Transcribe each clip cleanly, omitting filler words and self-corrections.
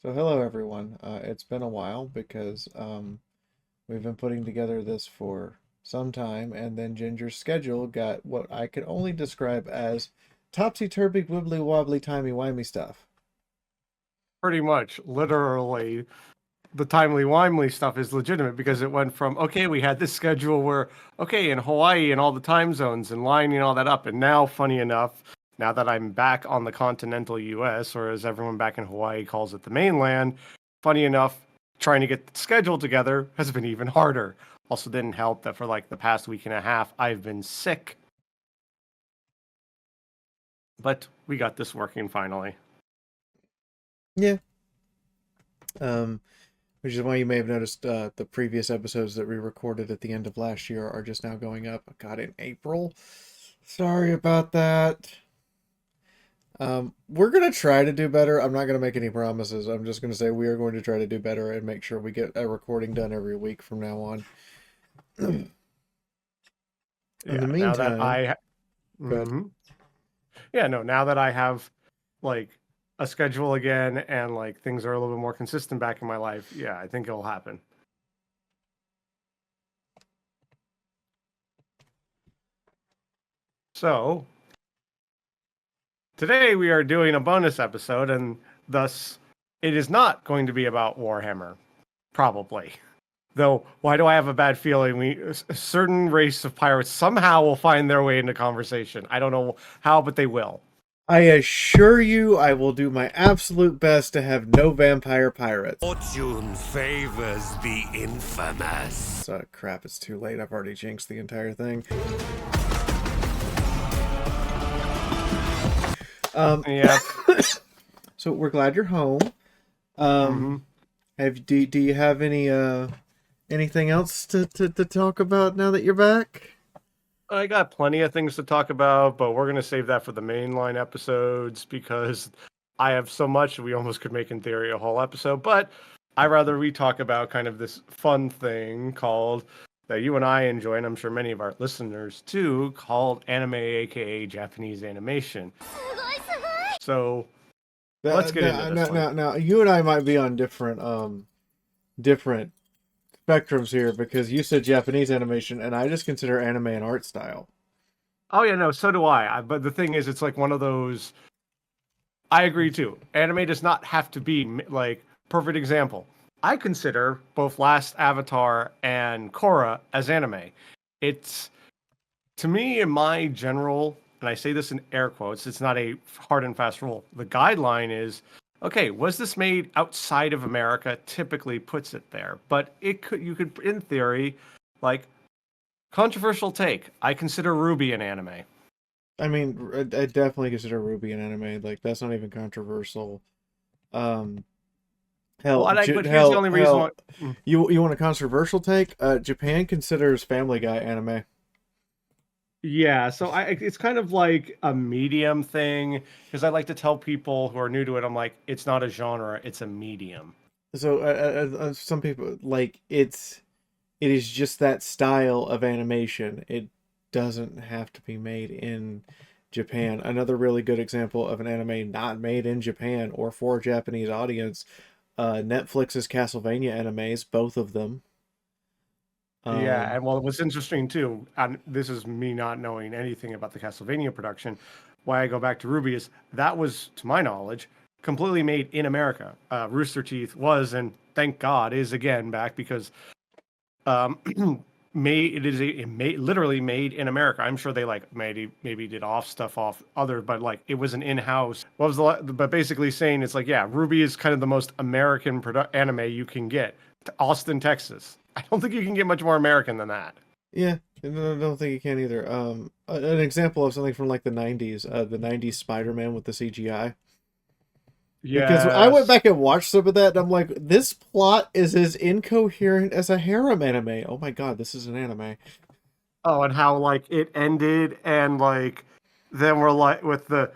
So hello everyone. It's been a while because we've been putting together this for some time, and then Ginger's schedule got what I could only describe as topsy-turvy, wibbly wobbly, timey-wimey stuff. Pretty much, literally, the timely-wimely stuff is legitimate because it went from, okay, we had this schedule where, okay, in Hawaii and all the time zones and lining all that up. And now, funny enough, now that I'm back on the continental US, or as everyone back in Hawaii calls it, the mainland, funny enough, trying to get the schedule together has been even harder. Also, didn't help that for like the past week and a half, I've been sick. But we got this working finally. Yeah. Which is why you may have noticed the previous episodes that we recorded at the end of last year are just now going up. God, in April. Sorry about that. We're gonna try to do better. I'm not gonna make any promises. I'm just gonna say we are going to try to do better and make sure we get a recording done every week from now on. In the Now that meantime, I good. Mhm. Yeah, no, now that I have like a schedule again and like things are a little bit more consistent back in my life, yeah, I think it'll happen. So, today we are doing a bonus episode, and thus it is not going to be about Warhammer, probably. Though, why do I have a bad feeling a certain race of pirates somehow will find their way into conversation? I don't know how, but they will. I assure you, I will do my absolute best to have no vampire pirates. Fortune favors the infamous. Crap, it's too late. I've already jinxed the entire thing. Yeah. So we're glad you're home. Mhm. Do you have anything else to talk about now that you're back? I got plenty of things to talk about, but we're going to save that for the mainline episodes because I have so much we almost could make in theory a whole episode. But I rather we talk about kind of this fun thing called that you and I enjoy, and I'm sure many of our listeners too, called anime, aka Japanese animation. So let's get into this one. Now, you and I might be on different spectrums here because you said Japanese animation, and I just consider anime an art style. Oh yeah, no, so do I. But the thing is, it's like one of those. I agree too. Anime does not have to be like perfect example. I consider both Last Avatar and Korra as anime. It's to me in my general, and I say this in air quotes, it's not a hard and fast rule. The guideline is okay, was this made outside of America? Typically puts it there. But you could in theory, like controversial take. I consider Ruby an anime. I mean, I definitely consider Ruby an anime. Like that's not even controversial. Um, Well, but here's the only reason why. you want a controversial take? Japan considers Family Guy anime. Yeah, so it's kind of like a medium thing because I like to tell people who are new to it, I'm like, it's not a genre, it's a medium. So some people like it is just that style of animation. It doesn't have to be made in Japan. Another really good example of an anime not made in Japan or for a Japanese audience, Netflix's Castlevania animes, both of them. Yeah, and well, what's interesting too, and this is me not knowing anything about the Castlevania production, why I go back to Ruby is that was, to my knowledge, completely made in America. Rooster Teeth was, and thank God, is again back because um, literally made in America. I'm sure they like maybe did off other, but like it was an in-house. But basically saying it's like yeah, Ruby is kind of the most American anime you can get. To Austin, Texas. I don't think you can get much more American than that. Yeah, I don't think you can either. An example of something from like the '90s Spider-Man with the CGI. Because I went Yes. back and watched some of that, and I'm like, this plot is as incoherent as a harem anime. Oh my god, this is an anime. Oh, and how like it ended, and like then we're like with the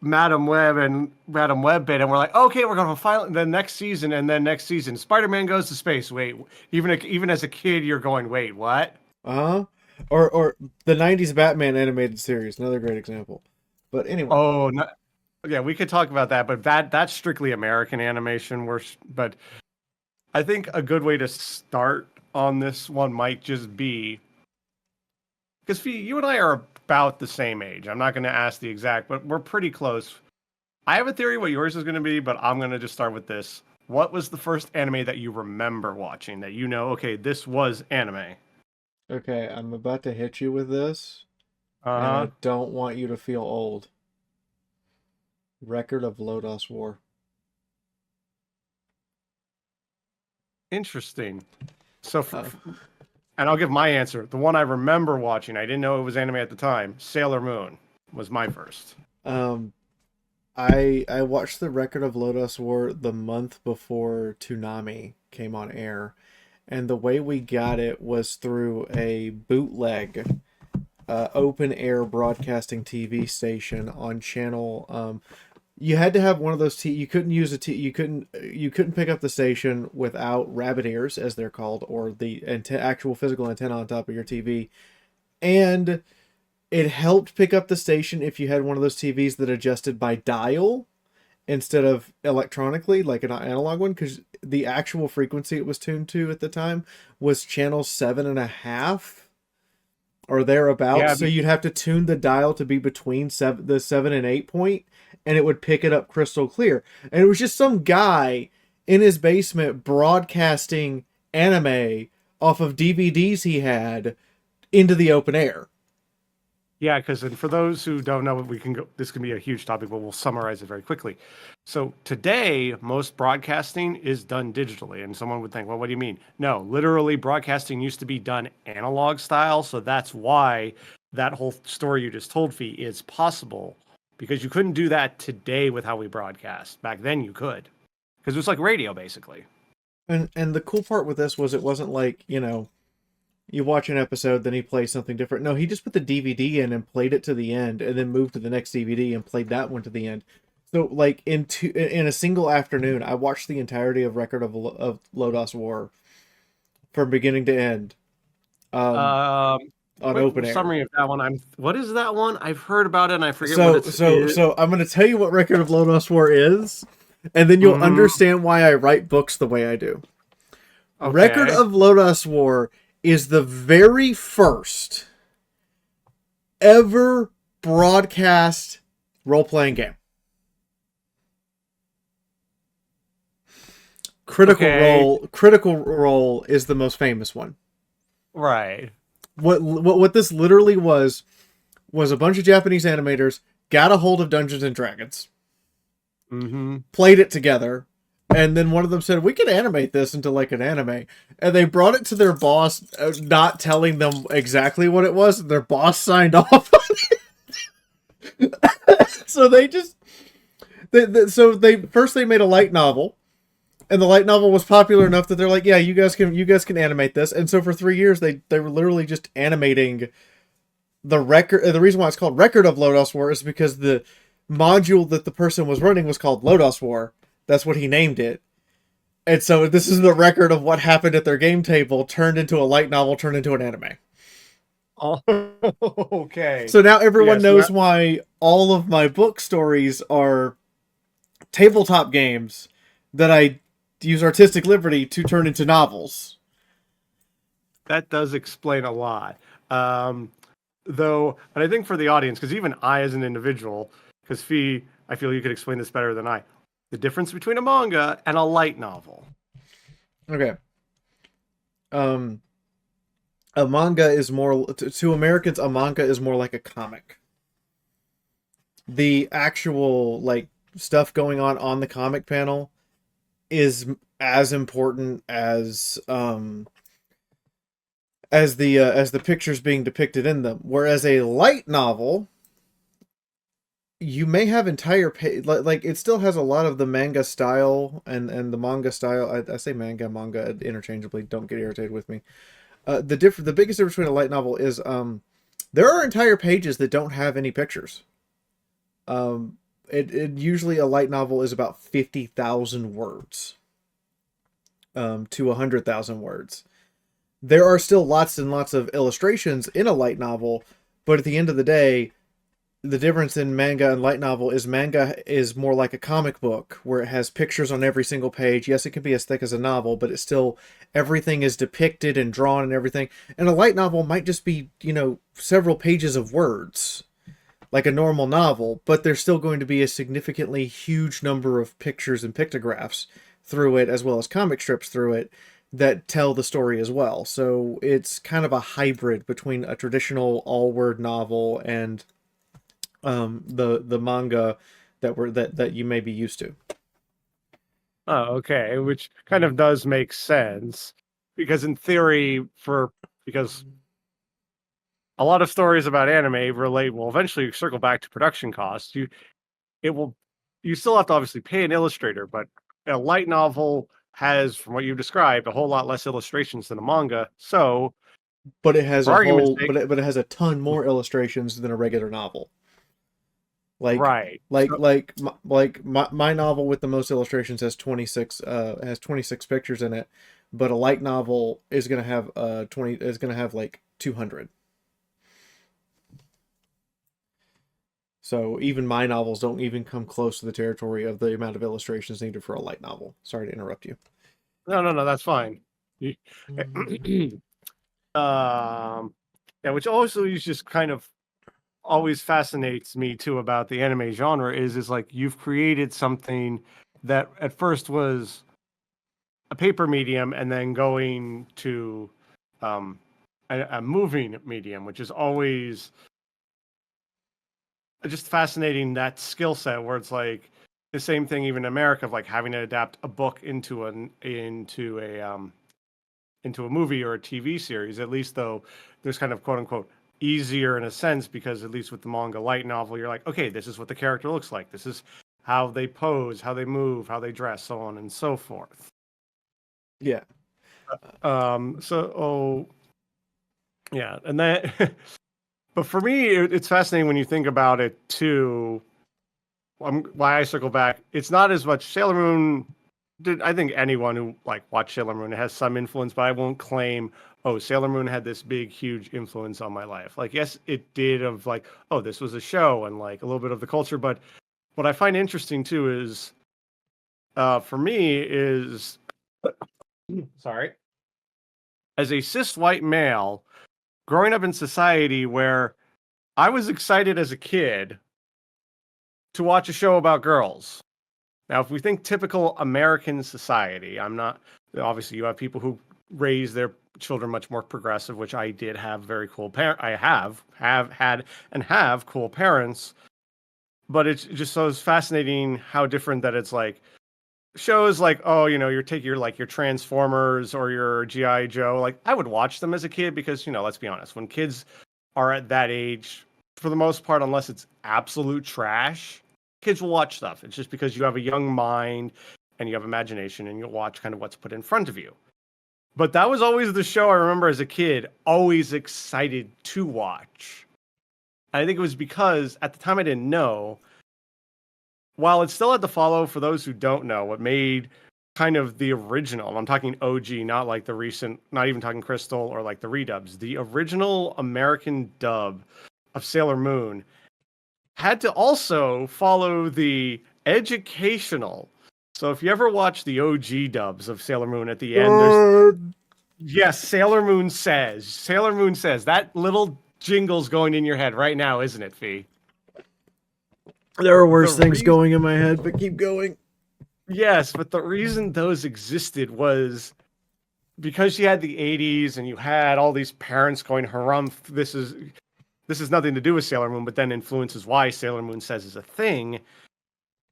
Madam Web and Madam Web bit, and we're like, okay, we're gonna finally the next season, and then next season, Spider-Man goes to space. Wait, even as a kid, you're going, wait, what? Uh-huh. Or the '90s Batman animated series, another great example. But anyway, Oh, no, Yeah, we could talk about that, but that's strictly American animation. But I think a good way to start on this one might just be because you and I are about the same age. I'm not going to ask the exact, but we're pretty close. I have a theory what yours is going to be, but I'm going to just start with this. What was the first anime that you remember watching that you know, okay, this was anime? Okay, I'm about to hit you with this, and Uh-huh. I don't want you to feel old. Record of Lodos War. Interesting. So, Uh, and I'll give my answer. The one I remember watching, I didn't know it was anime at the time. Sailor Moon was my first. um, I watched the Record of Lodos War the month before Toonami came on air, and the way we got it was through a bootleg open air broadcasting TV station on channel. You had to have one of those you couldn't use you couldn't pick up the station without rabbit ears, as they're called, or the actual physical antenna on top of your TV. And it helped pick up the station if you had one of those TVs that adjusted by dial instead of electronically, like an analog one, because the actual frequency it was tuned to at the time was channel 7.5 or thereabouts. Yeah, So you'd have to tune the dial to be between the 7 and 8 point, and it would pick it up crystal clear. And it was just some guy in his basement broadcasting anime off of DVDs he had into the open air. yeah, because and for those who don't know, we can go. This can be a huge topic, but we'll summarize it very quickly. So today, most broadcasting is done digitally, and someone would think, "Well, what do you mean?" No, literally, broadcasting used to be done analog style, so that's why that whole story you just told, Fee, is possible because you couldn't do that today with how we broadcast. Back then, you could because it was like radio, basically. And the cool part with this was it wasn't like, you watch an episode, then he plays something different. No, he just put the DVD in and played it to the end, and then moved to the next DVD and played that one to the end. So, like in a single afternoon, I watched the entirety of Record of Lodos War from beginning to end, um, Um, on quick open air. summary of that one. What is that one? I've heard about it, and I forget what So it's. so so I'm going to tell you what Record of Lodos War is, and then you'll Mhm. understand why I write books the way I do. Record Okay. of Lodos War is the very first ever broadcast role-playing game. Okay. Critical Role is the most famous one. Right. What this literally was a bunch of Japanese animators got a hold of Dungeons and Dragons, Mm-hmm. played it together, and then one of them said, "We could animate this into like an anime." And they brought it to their boss, not telling them exactly what it was. And their boss signed off on it. So they first they made a light novel, and the light novel was popular enough that they're like, "Yeah, you guys can animate this." And so for 3 years they were literally just animating the record. The reason why it's called Record of Lodos War is because the module that the person was running was called Lodos War. That's what he named it. And so this is the record of what happened at their game table, turned into a light novel, turned into an anime. Oh, okay. So now everyone Yeah, so knows that, why all of my book stories are tabletop games that I use artistic liberty to turn into novels. that does explain a lot. Though, and I think for the audience, because even I, as an individual, because Fee, I feel you could explain this better than I. The difference between a manga and a light novel. Okay. Um, a manga is more to Americans. A manga is more like a comic. The actual like stuff going on the comic panel is as important as the pictures being depicted in them. Whereas a light novel, you may have entire like it still has a lot of the manga style and the manga style. I say manga interchangeably. Don't get irritated with me. The biggest difference between a light novel is there are entire pages that don't have any pictures. It usually a light novel is about 50,000 words, to 100,000 words. There are still lots and lots of illustrations in a light novel, but at the end of the day, the difference in manga and light novel is manga is more like a comic book where it has pictures on every single page. Yes, it can be as thick as a novel, but it's still everything is depicted and drawn and everything. And a light novel might just be, several pages of words like a normal novel, but there's still going to be a significantly huge number of pictures and pictographs through it, as well as comic strips through it, that tell the story as well. So it's kind of a hybrid between a traditional all-word novel and the manga that you may be used to. Oh, okay, which kind of does make sense because in theory, because a lot of stories about anime will eventually circle back to production costs. You still have to obviously pay an illustrator, but a light novel has, from what you described, a whole lot less illustrations than a manga. So, But it has for argument's sake, but it has a ton more illustrations than a regular novel. Right. My novel with the most illustrations has 26 pictures in it, but a light novel is gonna have 200. So even my novels don't even come close to the territory of the amount of illustrations needed for a light novel. Sorry to interrupt you. No, that's fine. Yeah, which also is just kind of always fascinates me too about the anime genre is like you've created something that at first was a paper medium and then going to a moving medium, which is always just fascinating, that skill set where it's like the same thing even in America of like having to adapt a book into a movie or a TV series. At least though there's kind of quote unquote easier in a sense because at least with the manga light novel you're like, okay, this is what the character looks like, this is how they pose, how they move, how they dress, so on and so forth. Yeah. Yeah, and that but for me it's fascinating when you think about it too. Why I circle back, it's not as much Sailor Moon. I think anyone who like watched Sailor Moon has some influence, but I won't claim, oh, Sailor Moon had this big, huge influence on my life. Like, yes, it did of like, oh, this was a show and like a little bit of the culture. But what I find interesting too is, for me is, sorry, as a cis white male, growing up in society where I was excited as a kid to watch a show about girls. Now, if we think typical American society, I'm not, obviously you have people who raise their children much more progressive, which I did have very cool I have had and have cool parents, but it's just so it's fascinating how different that it's like shows like, oh, you're taking your Transformers or your G.I. Joe. Like I would watch them as a kid because, let's be honest, when kids are at that age, for the most part, unless it's absolute trash, kids will watch stuff. It's just because you have a young mind and you have imagination and you'll watch kind of what's put in front of you. But that was always the show I remember as a kid, always excited to watch. And I think it was because at the time I didn't know, while it still had to follow, for those who don't know, what made kind of the original, I'm talking OG, not like the recent, not even talking Crystal or like the redubs, the original American dub of Sailor Moon had to also follow the educational. So if you ever watch the OG dubs of Sailor Moon at the end, there's yes, Sailor Moon says. That little jingle's going in your head right now, isn't it, Fee? There are worse things going in my head, but keep going. Yes, but the reason those existed was because you had the 80s and you had all these parents going, harumph, this is nothing to do with Sailor Moon, but then influences why Sailor Moon says is a thing.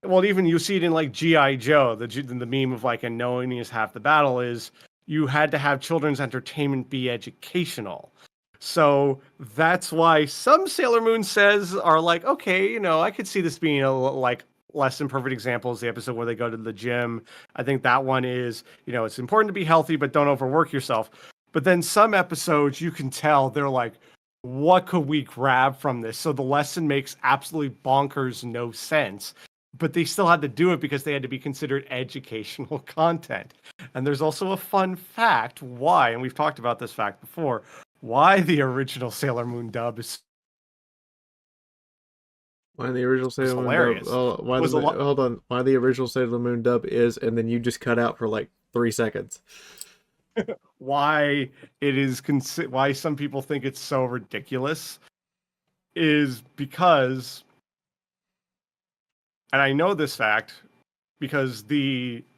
Well, even you see it in like G.I. Joe, the meme of like, and knowing is half the battle is you had to have children's entertainment be educational. So that's why some Sailor Moon says are like, okay, I could see this being like less than perfect examples. The episode where they go to the gym, I think that one is, it's important to be healthy, but don't overwork yourself. But then some episodes you can tell they're like, what could we grab from this? So the lesson makes absolutely bonkers no sense, but they still had to do it because they had to be considered educational content. And there's also a fun fact why, and we've talked about this fact before, why the original Sailor Moon dub is Why the original It was Sailor Moon dub? hilarious. Oh, It was a lot. hold on. Why the original Sailor Moon dub is, and then you just cut out for like 3 seconds. Why it is why some people think it's so ridiculous is because, and I know this fact because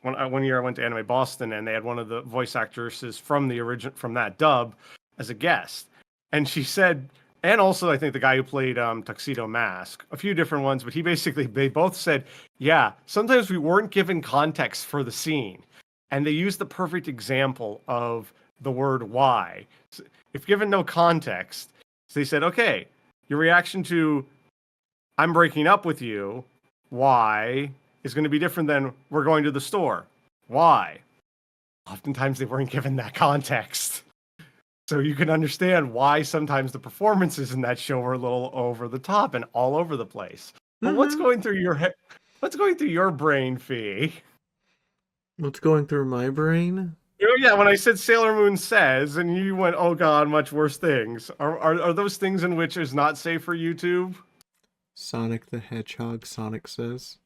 one year I went to Anime Boston and they had one of the voice actresses from the from that dub as a guest, and she said, and also I think the guy who played Tuxedo Mask, a few different ones, but they both said, yeah, sometimes we weren't given context for the scene, and they used the perfect example of the word why. If given no context, so they said, okay, your reaction to I'm breaking up with you, why, is going to be different than we're going to the store. Why? Oftentimes they weren't given that context. So you can understand why sometimes the performances in that show were a little over the top and all over the place. But what's going through your head? What's going through your brain, Fee? What's going through my brain? Yeah, when I said Sailor Moon says, and you went, "Oh God, much worse things." Are those things in which is not safe for YouTube? Sonic the Hedgehog, Sonic says.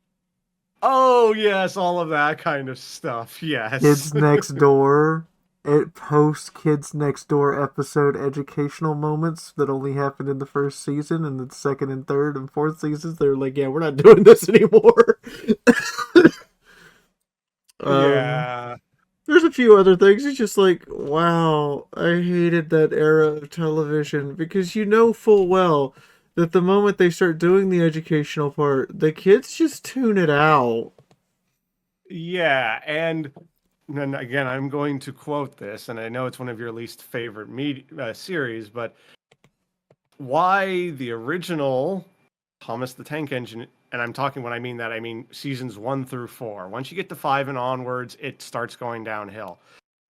Oh yes, all of that kind of stuff. Yes. Kids Next Door. It posts Kids Next Door episode educational moments that only happened in the first season, and the second and third and fourth seasons, they're like, yeah, we're not doing this anymore. Yeah. There's a few other things. It's just like, wow, I hated that era of television because you know full well that the moment they start doing the educational part, the kids just tune it out. Yeah, and then again, I'm going to quote this, and I know it's one of your least favorite series, but why the original Thomas the Tank Engine, and I'm talking when I mean that, I mean seasons 1 through 4. Once you get to 5 and onwards, it starts going downhill.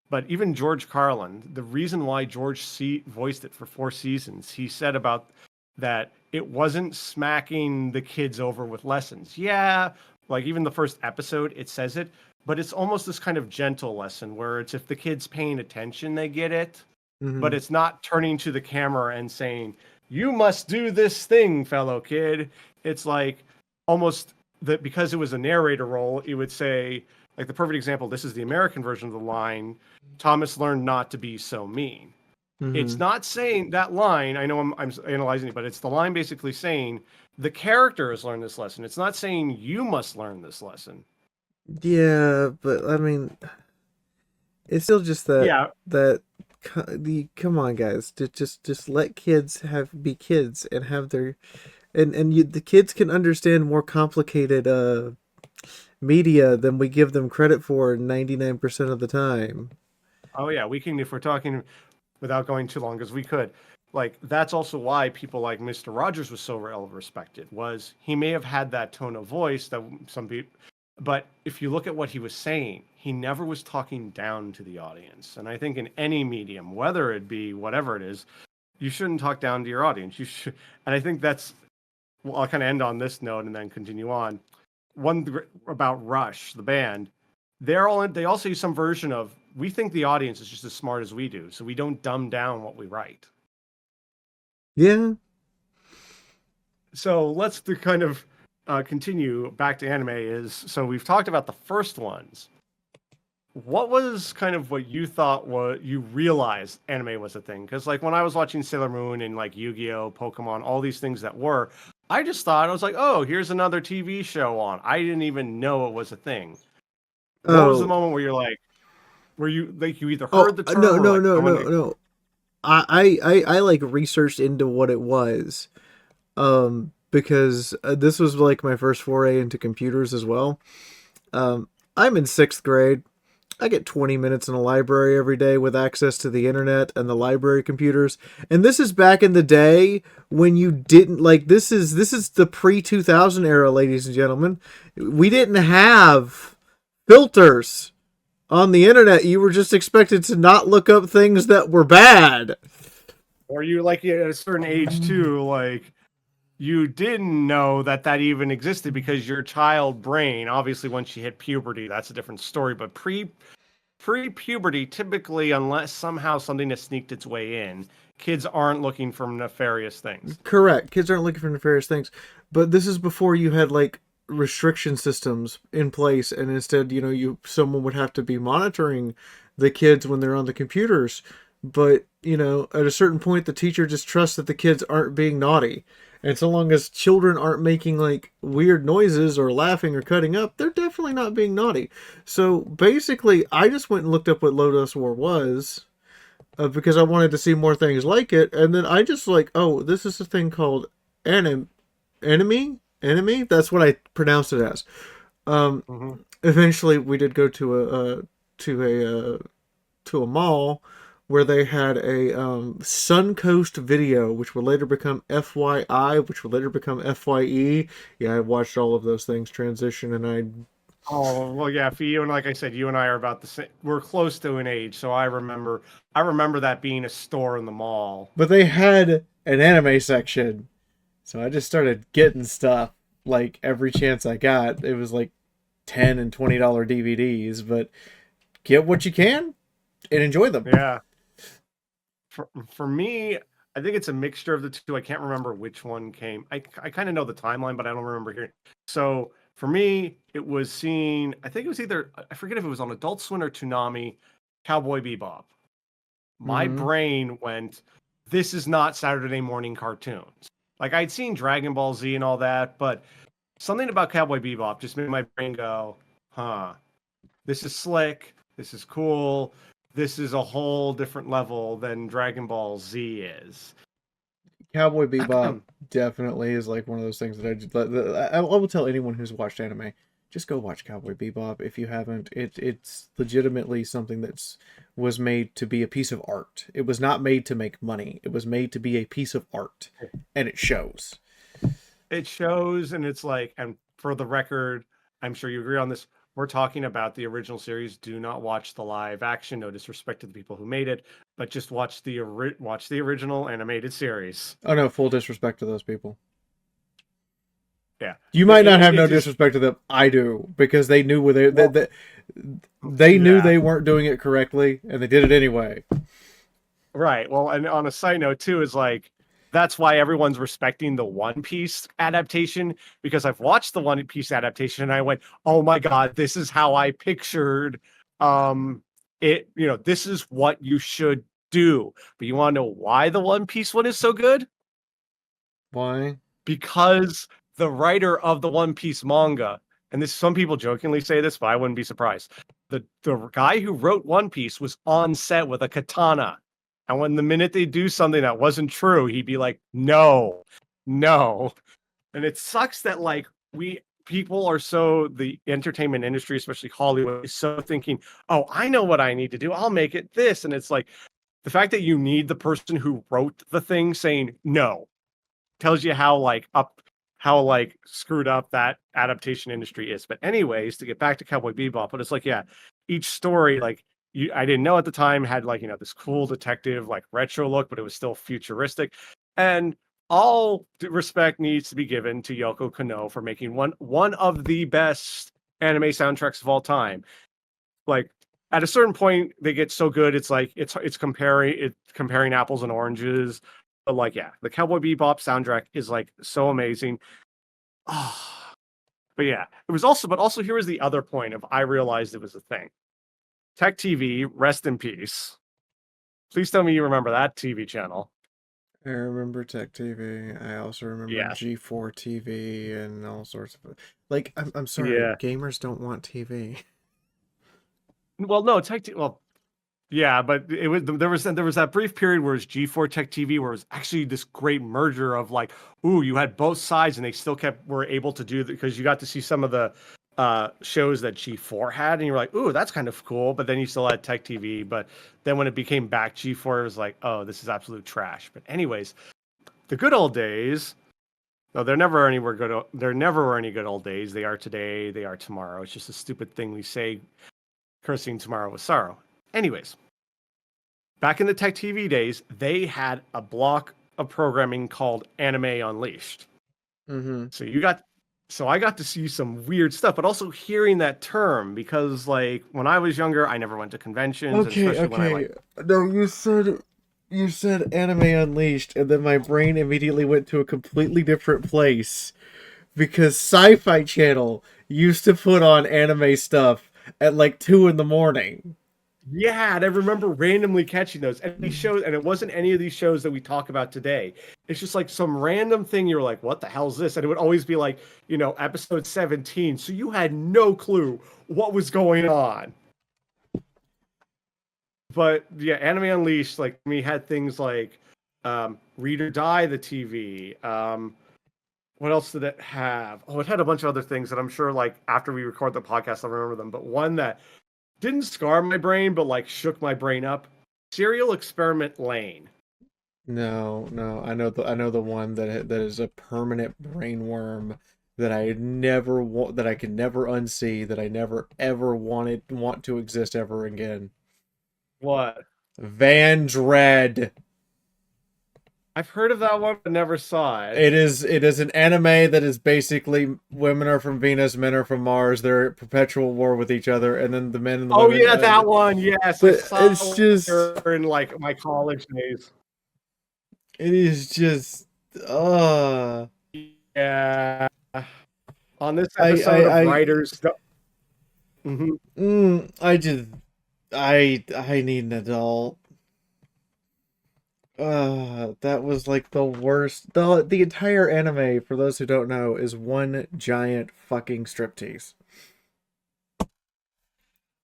But even George Carlin, the reason why George voiced it for 4 seasons, he said about that it wasn't smacking the kids over with lessons. Yeah, like even the first episode, it says it, but it's almost this kind of gentle lesson where it's if the kid's paying attention, they get it. But it's not turning to the camera and saying, you must do this thing, fellow kid. It's like almost that because it was a narrator role, it would say, like the perfect example, this is the American version of the line, Thomas learned not to be so mean. It's not saying that line, I know I'm analyzing it, but it's the line basically saying the character has learned this lesson. It's not saying you must learn this lesson. Yeah, but I mean, it's still just that come on, guys, just let kids be kids and have their the kids can understand more complicated media than we give them credit for 99% of the time. Oh yeah, we can, if we're talking without going too long, because we could. Like, that's also why people like Mr. Rogers was so well respected, was he may have had that tone of voice that some people, but if you look at what he was saying, he never was talking down to the audience. And I think in any medium, whether it be whatever it is, you shouldn't talk down to your audience. You should, and I think that's, well, I'll kind of end on this note and then continue on. One about Rush, the band, they also use some version of, we think the audience is just as smart as we do, so we don't dumb down what we write. Yeah. So let's kind of continue back to anime. So we've talked about the first ones. What was kind of what you thought you realized anime was a thing? Because like when I was watching Sailor Moon and like Yu-Gi-Oh, Pokemon, all these things that were, I just thought, I was like, oh, here's another TV show on. I didn't even know it was a thing. What was the moment where you're like, you either heard the term no. I like researched into what it was, because this was like my first foray into computers as well. I'm in 6th grade. I get 20 minutes in a library every day with access to the internet and the library computers. And this is back in the day when you didn't like, this is the pre-2000 era, ladies and gentlemen. We didn't have filters on the internet. You were just expected to not look up things that were bad. Or you like at a certain age too, like you didn't know that even existed because your child brain, obviously once you hit puberty, that's a different story. But pre-puberty, typically, unless somehow something has sneaked its way in, kids aren't looking for nefarious things. Correct. Kids aren't looking for nefarious things, but this is before you had like restriction systems in place, and instead, someone would have to be monitoring the kids when they're on the computers. But at a certain point, the teacher just trusts that the kids aren't being naughty, and so long as children aren't making like weird noises or laughing or cutting up, they're definitely not being naughty. So basically, I just went and looked up what Low Dust War was because I wanted to see more things like it, and then I just like, oh, this is a thing called anime. That's what I pronounced it as. Eventually, we did go to a mall where they had a Suncoast Video, which would later become FYI, which would later become FYE. Yeah, I watched all of those things transition, and I. Oh, well, yeah, for you, and like I said, you and I are about the same. We're close to an age, so I remember that being a store in the mall. But they had an anime section, so I just started getting stuff like every chance I got. It was like $10 and $20 DVDs, but get what you can and enjoy them. Yeah. For me, I think it's a mixture of the two. I can't remember which one came. I kind of know the timeline, but I don't remember hearing. So for me, it was seeing, I think it was either, I forget if it was on Adult Swim or Toonami, Cowboy Bebop. My brain went, this is not Saturday morning cartoons. Like I'd seen Dragon Ball Z and all that, but something about Cowboy Bebop just made my brain go, huh, this is slick. This is cool. This is a whole different level than Dragon Ball Z is. Cowboy Bebop definitely is like one of those things that I will tell anyone who's watched anime, just go watch Cowboy Bebop if you haven't. It's legitimately something was made to be a piece of art. It was not made to make money. It was made to be a piece of art, and it shows. It shows, and it's like, and for the record, I'm sure you agree on this. We're talking about the original series. Do not watch the live action. No disrespect to the people who made it, but just watch the original animated series. Oh no, full disrespect to those people. Yeah, you might not have no disrespect to them. I do, because they knew where they knew they weren't doing it correctly, and they did it anyway. Right. Well, and on a side note too, is like, that's why everyone's respecting the One Piece adaptation, because I've watched the One Piece adaptation and I went, oh my God, this is how I pictured it. This is what you should do. But you want to know why the One Piece one is so good? Why? Because the writer of the One Piece manga, and this, some people jokingly say this, but I wouldn't be surprised. The guy who wrote One Piece was on set with a katana. And when the minute they do something that wasn't true, he'd be like, no. And it sucks that like people are so, the entertainment industry, especially Hollywood, is so thinking, oh, I know what I need to do. I'll make it this. And it's like the fact that you need the person who wrote the thing saying no tells you how screwed up that adaptation industry is. But anyways, to get back to Cowboy Bebop, but it's like, yeah, each story, like, I didn't know at the time, had like, this cool detective, like retro look, but it was still futuristic. And all respect needs to be given to Yoko Kanno for making one of the best anime soundtracks of all time. Like at a certain point, they get so good, it's like it's comparing apples and oranges. But like, yeah, the Cowboy Bebop soundtrack is like so amazing. Oh, but yeah, it was also, but also here was the other point of I realized it was a thing. Tech TV, rest in peace. Please tell me you remember that TV channel. I remember Tech TV. I also remember G4 TV and all sorts of. Like, I'm sorry, gamers don't want TV. Well, no, Tech TV. Well, yeah, but it was there was that brief period where it was G4 Tech TV, where it was actually this great merger of like, ooh, you had both sides, and they still were able to do that because you got to see some of the shows that G4 had, and you're like, ooh, that's kind of cool. But then you still had Tech TV. But then when it became back G4, it was like, oh, this is absolute trash. But anyways, the good old days. No, there never were any good old days. They are today. They are tomorrow. It's just a stupid thing we say, cursing tomorrow with sorrow. Anyways, back in the Tech TV days, they had a block of programming called Anime Unleashed. Mm-hmm. So you got So I got to see some weird stuff, but also hearing that term because, like, when I was younger, I never went to conventions, and Okay, especially when I okay. like, No, you said Anime Unleashed, and then my brain immediately went to a completely different place because Sci-Fi Channel used to put on anime stuff at like 2 in the morning. yeah, and I remember randomly catching those. And these shows, and it wasn't any of these shows that we talk about today. It's just like some random thing you're like, what the hell's this? And it would always be like, episode 17. So you had no clue what was going on. But yeah, Anime Unleashed, like we had things like Read or Die, the TV. What else did it have? Oh, it had a bunch of other things that I'm sure, like, after we record the podcast, I'll remember them. But one that didn't scar my brain, but like shook my brain up. Serial Experiment Lane. No, no, I know the one that is a permanent brain worm that I never want, that I can never unsee, that I never ever want to exist ever again. What? Van Dread. I've heard of that one, but never saw it. It is an anime that is basically women are from Venus, men are from Mars. They're at perpetual war with each other, and then the men and the Oh women. yeah, that one. Yes, I saw it's just her in like my college days. it is just Yeah. On this episode of Writers. I need an adult. That was like the worst. The entire anime, for those who don't know, is one giant fucking striptease.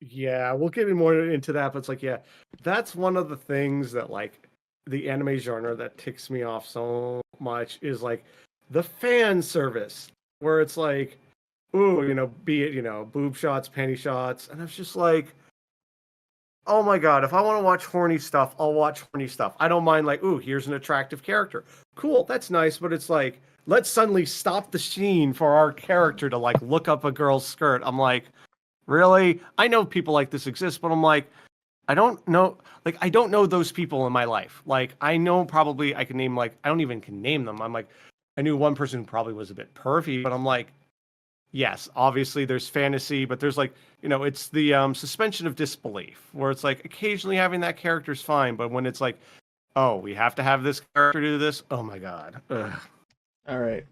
Yeah, we'll get more into that, but it's like, yeah, that's one of the things that, like, the anime genre that ticks me off so much is like the fan service, where it's like, ooh, be it, boob shots, panty shots, and it's just like, oh my god, if I want to watch horny stuff, I'll watch horny stuff. I don't mind, like, ooh, here's an attractive character. Cool, that's nice, but it's like, let's suddenly stop the scene for our character to, like, look up a girl's skirt. I'm like, really? I know people like this exist, but I'm like, I don't know those people in my life. Like, I know probably I can name, like, I don't even can name them. I'm like, I knew one person who probably was a bit pervy, but I'm like, yes, obviously there's fantasy, but there's like, it's the suspension of disbelief, where it's like occasionally having that character is fine, but when it's like, oh, we have to have this character do this, oh my god. Ugh. All right.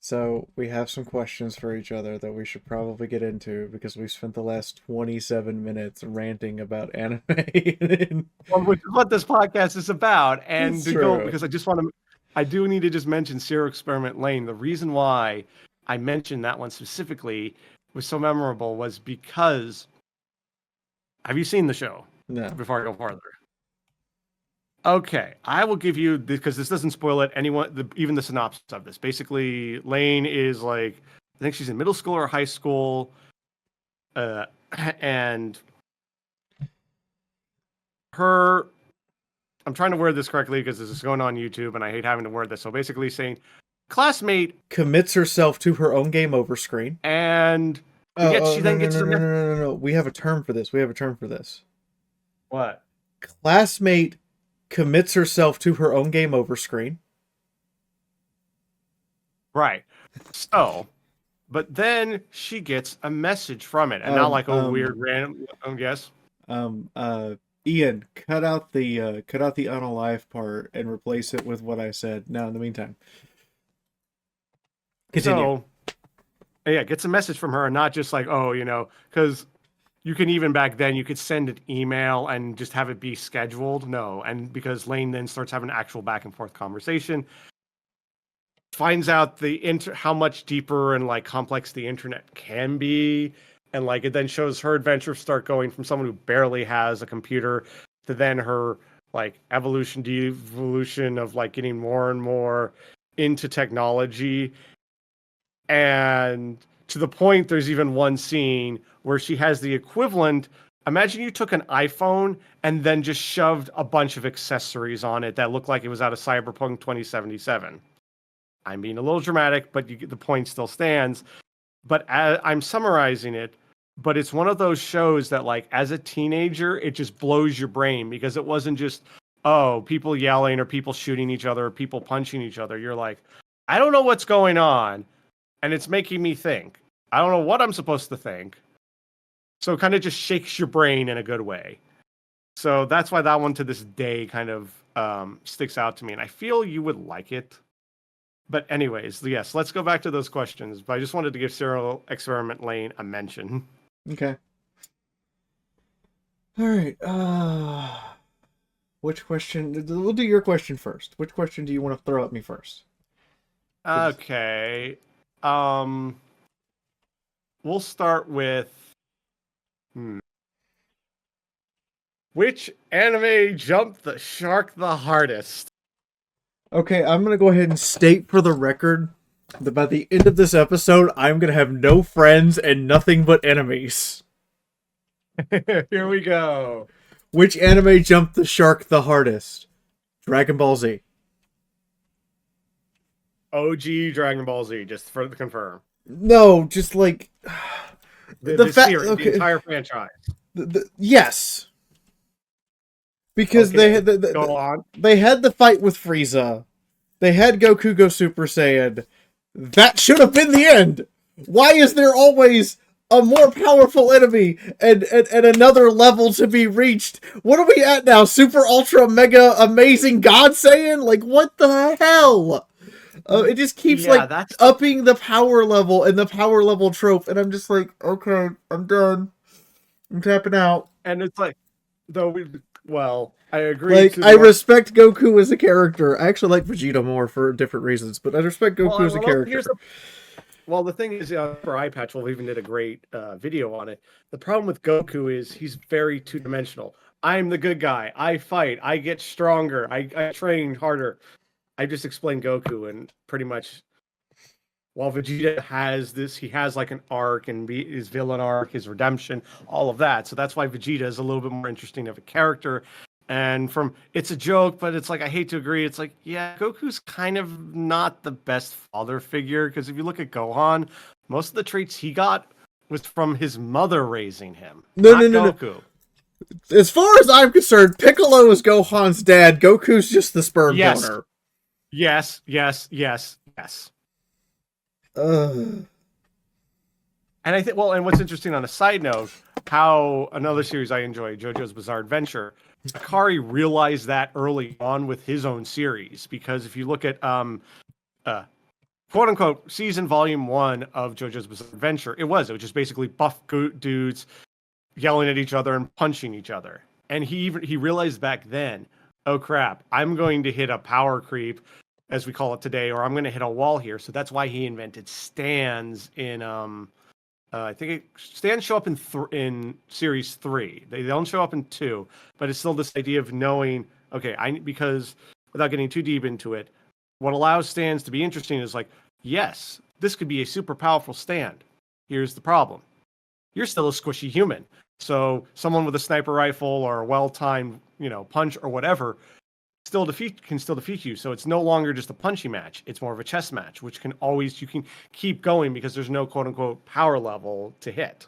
So we have some questions for each other that we should probably get into because we spent the last 27 minutes ranting about anime. Well, which is what this podcast is about, and It's to true. go because I do need to just mention Serial Experiment Lane. The reason why I mentioned that one specifically was so memorable was because, have you seen the show? No. Before I go farther. Okay, I will give you, because this doesn't spoil it. Even the synopsis of this. Basically, Lane is like, I think she's in middle school or high school, and her. I'm trying to word this correctly because this is going on YouTube, and I hate having to word this. So basically, saying classmate commits herself to her own game over screen, and she then gets no. We have a term for this. What? Classmate commits herself to her own game over screen. Right. So, but then she gets a message from it, and not like a weird random. Yes. Ian, cut out the unalive part and replace it with what I said. Now, in the meantime, continue. So, yeah, gets a message from her, and not just like, because you can, even back then, you could send an email and just have it be scheduled. No, and because Lane then starts having an actual back and forth conversation, finds out how much deeper and like complex the internet can be, and like it then shows her adventure start going from someone who barely has a computer to then her like devolution of like getting more and more into technology, and to the point there's even one scene where she has the equivalent. Imagine you took an iPhone and then just shoved a bunch of accessories on it that looked like it was out of Cyberpunk 2077. I'm being a little dramatic, but the point still stands. But I'm summarizing it, but it's one of those shows that, like, as a teenager, it just blows your brain because it wasn't just, oh, people yelling or people shooting each other or people punching each other. You're like, I don't know what's going on, and it's making me think. I don't know what I'm supposed to think. So it kind of just shakes your brain in a good way. So that's why that one to this day kind of sticks out to me. And I feel you would like it. But anyways, yes, let's go back to those questions. But I just wanted to give Serial Experiment Lane a mention. Okay. All right. Which question? We'll do your question first. Which question do you want to throw at me first? Okay. We'll start with which anime jumped the shark the hardest? Okay, I'm going to go ahead and state for the record that by the end of this episode, I'm going to have no friends and nothing but enemies. Here we go. Which anime jumped the shark the hardest? Dragon Ball Z. OG Dragon Ball Z, just for the confirm. No, just like The series, the entire franchise. Yes. Because Okay, they had the fight with Frieza. They had Goku go Super Saiyan. That should have been the end. Why is there always a more powerful enemy and another level to be reached? What are we at now? Super Ultra Mega Amazing God Saiyan? Like, what the hell? It just keeps upping the power level and the power level trope, and I'm just like, okay, I'm done. I'm tapping out. And it's like, I agree. Like, I respect Goku as a character. I actually like Vegeta more for different reasons, but I respect Goku as a character. The thing is, for iPatch, we even did a great video on it. The problem with Goku is he's very two-dimensional. I'm the good guy. I fight. I get stronger. I train harder. I just explained Goku, and pretty much, while Vegeta has this, he has like an arc and his villain arc, his redemption, all of that. So that's why Vegeta is a little bit more interesting of a character. And it's a joke, but it's like, I hate to agree. It's like, yeah, Goku's kind of not the best father figure, because if you look at Gohan, most of the traits he got was from his mother raising him. No. Goku. As far as I'm concerned, Piccolo is Gohan's dad. Goku's just the sperm donor. Yes. And I think, and what's interesting on a side note, how another series I enjoy, JoJo's Bizarre Adventure, Akari realized that early on with his own series, because if you look at quote unquote season volume 1 of JoJo's Bizarre Adventure, it was just basically buff dudes yelling at each other and punching each other. And he realized back then, oh crap, I'm going to hit a power creep, as we call it today, or I'm going to hit a wall here. So that's why he invented stands in I think stands show up in series 3. They don't show up in 2, but it's still this idea of knowing, okay, because without getting too deep into it, what allows stands to be interesting is like, yes, this could be a super powerful stand. Here's the problem. You're still a squishy human. So someone with a sniper rifle or a well-timed, punch or whatever can still defeat you. So it's no longer just a punchy match. It's more of a chess match, which you can keep going because there's no quote unquote power level to hit.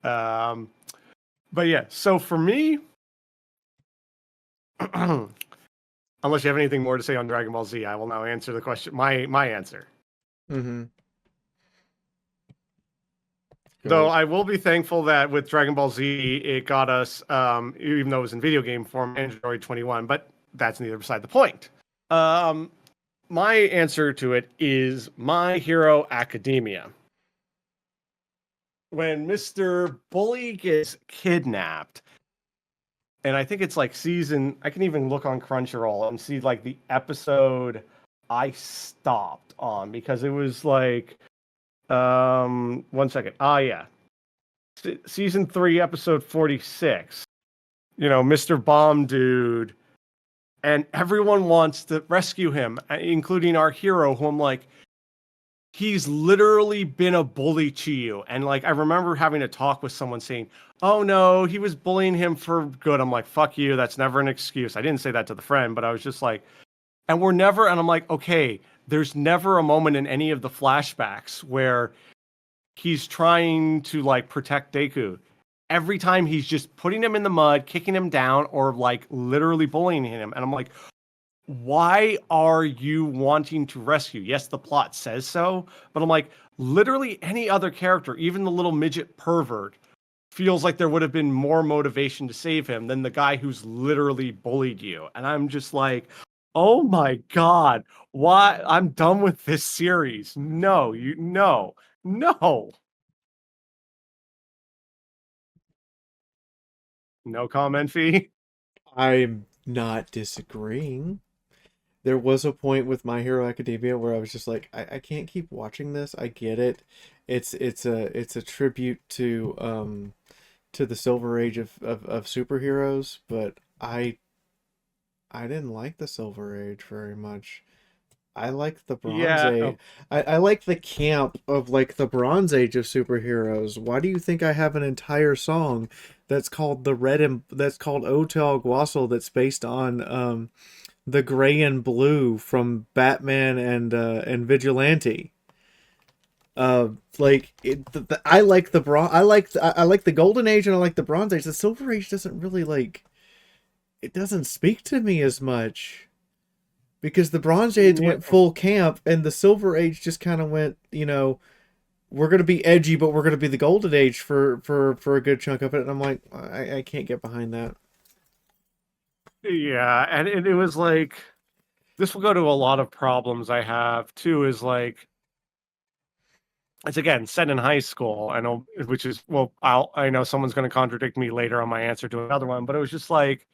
But yeah, so for me, unless you have anything more to say on Dragon Ball Z, I will now answer the question. My answer. Mm-hmm. Though I will be thankful that with Dragon Ball Z, it got us, even though it was in video game form, Android 21, but that's neither beside the point. My answer to it is My Hero Academia. When Mr. Bully gets kidnapped, and I think it's like I can even look on Crunchyroll and see like the episode I stopped on, because it was like, 1 second. Yeah. Season 3, episode 46. Mr. Bomb Dude. And everyone wants to rescue him, including our hero, who I'm like, he's literally been a bully to you. And like, I remember having a talk with someone saying, oh no, he was bullying him for good. I'm like, fuck you. That's never an excuse. I didn't say that to the friend, but I was just like, and I'm like, okay, there's never a moment in any of the flashbacks where he's trying to like protect Deku. Every time he's just putting him in the mud, kicking him down, or like literally bullying him. And I'm like, why are you wanting to rescue? Yes, the plot says so, but I'm like, literally any other character, even the little midget pervert, feels like there would have been more motivation to save him than the guy who's literally bullied you. And I'm just like, oh my God, why? I'm done with this series. No, no. No comment, Fee. I'm not disagreeing. There was a point with My Hero Academia where I was just like, I can't keep watching this. I get it. It's a tribute to the Silver Age of superheroes, but I didn't like the Silver Age very much. I like the Bronze Yeah. Age. I like the camp of like the Bronze Age of superheroes. Why do you think I have an entire song that's called that's called Hotel Guasil that's based on the gray and blue from Batman and Vigilante? Like I like the I like the Golden Age and I like the Bronze Age. The Silver Age doesn't really like it doesn't speak to me as much. Because the Bronze Age went full camp, and the Silver Age just kind of went, we're gonna be edgy, but we're gonna be the Golden Age for a good chunk of it. And I'm like, I can't get behind that. Yeah, and it was like, this will go to a lot of problems I have too, is like, it's again set in high school. I know, which is, well, I know someone's going to contradict me later on my answer to another one, but it was just like,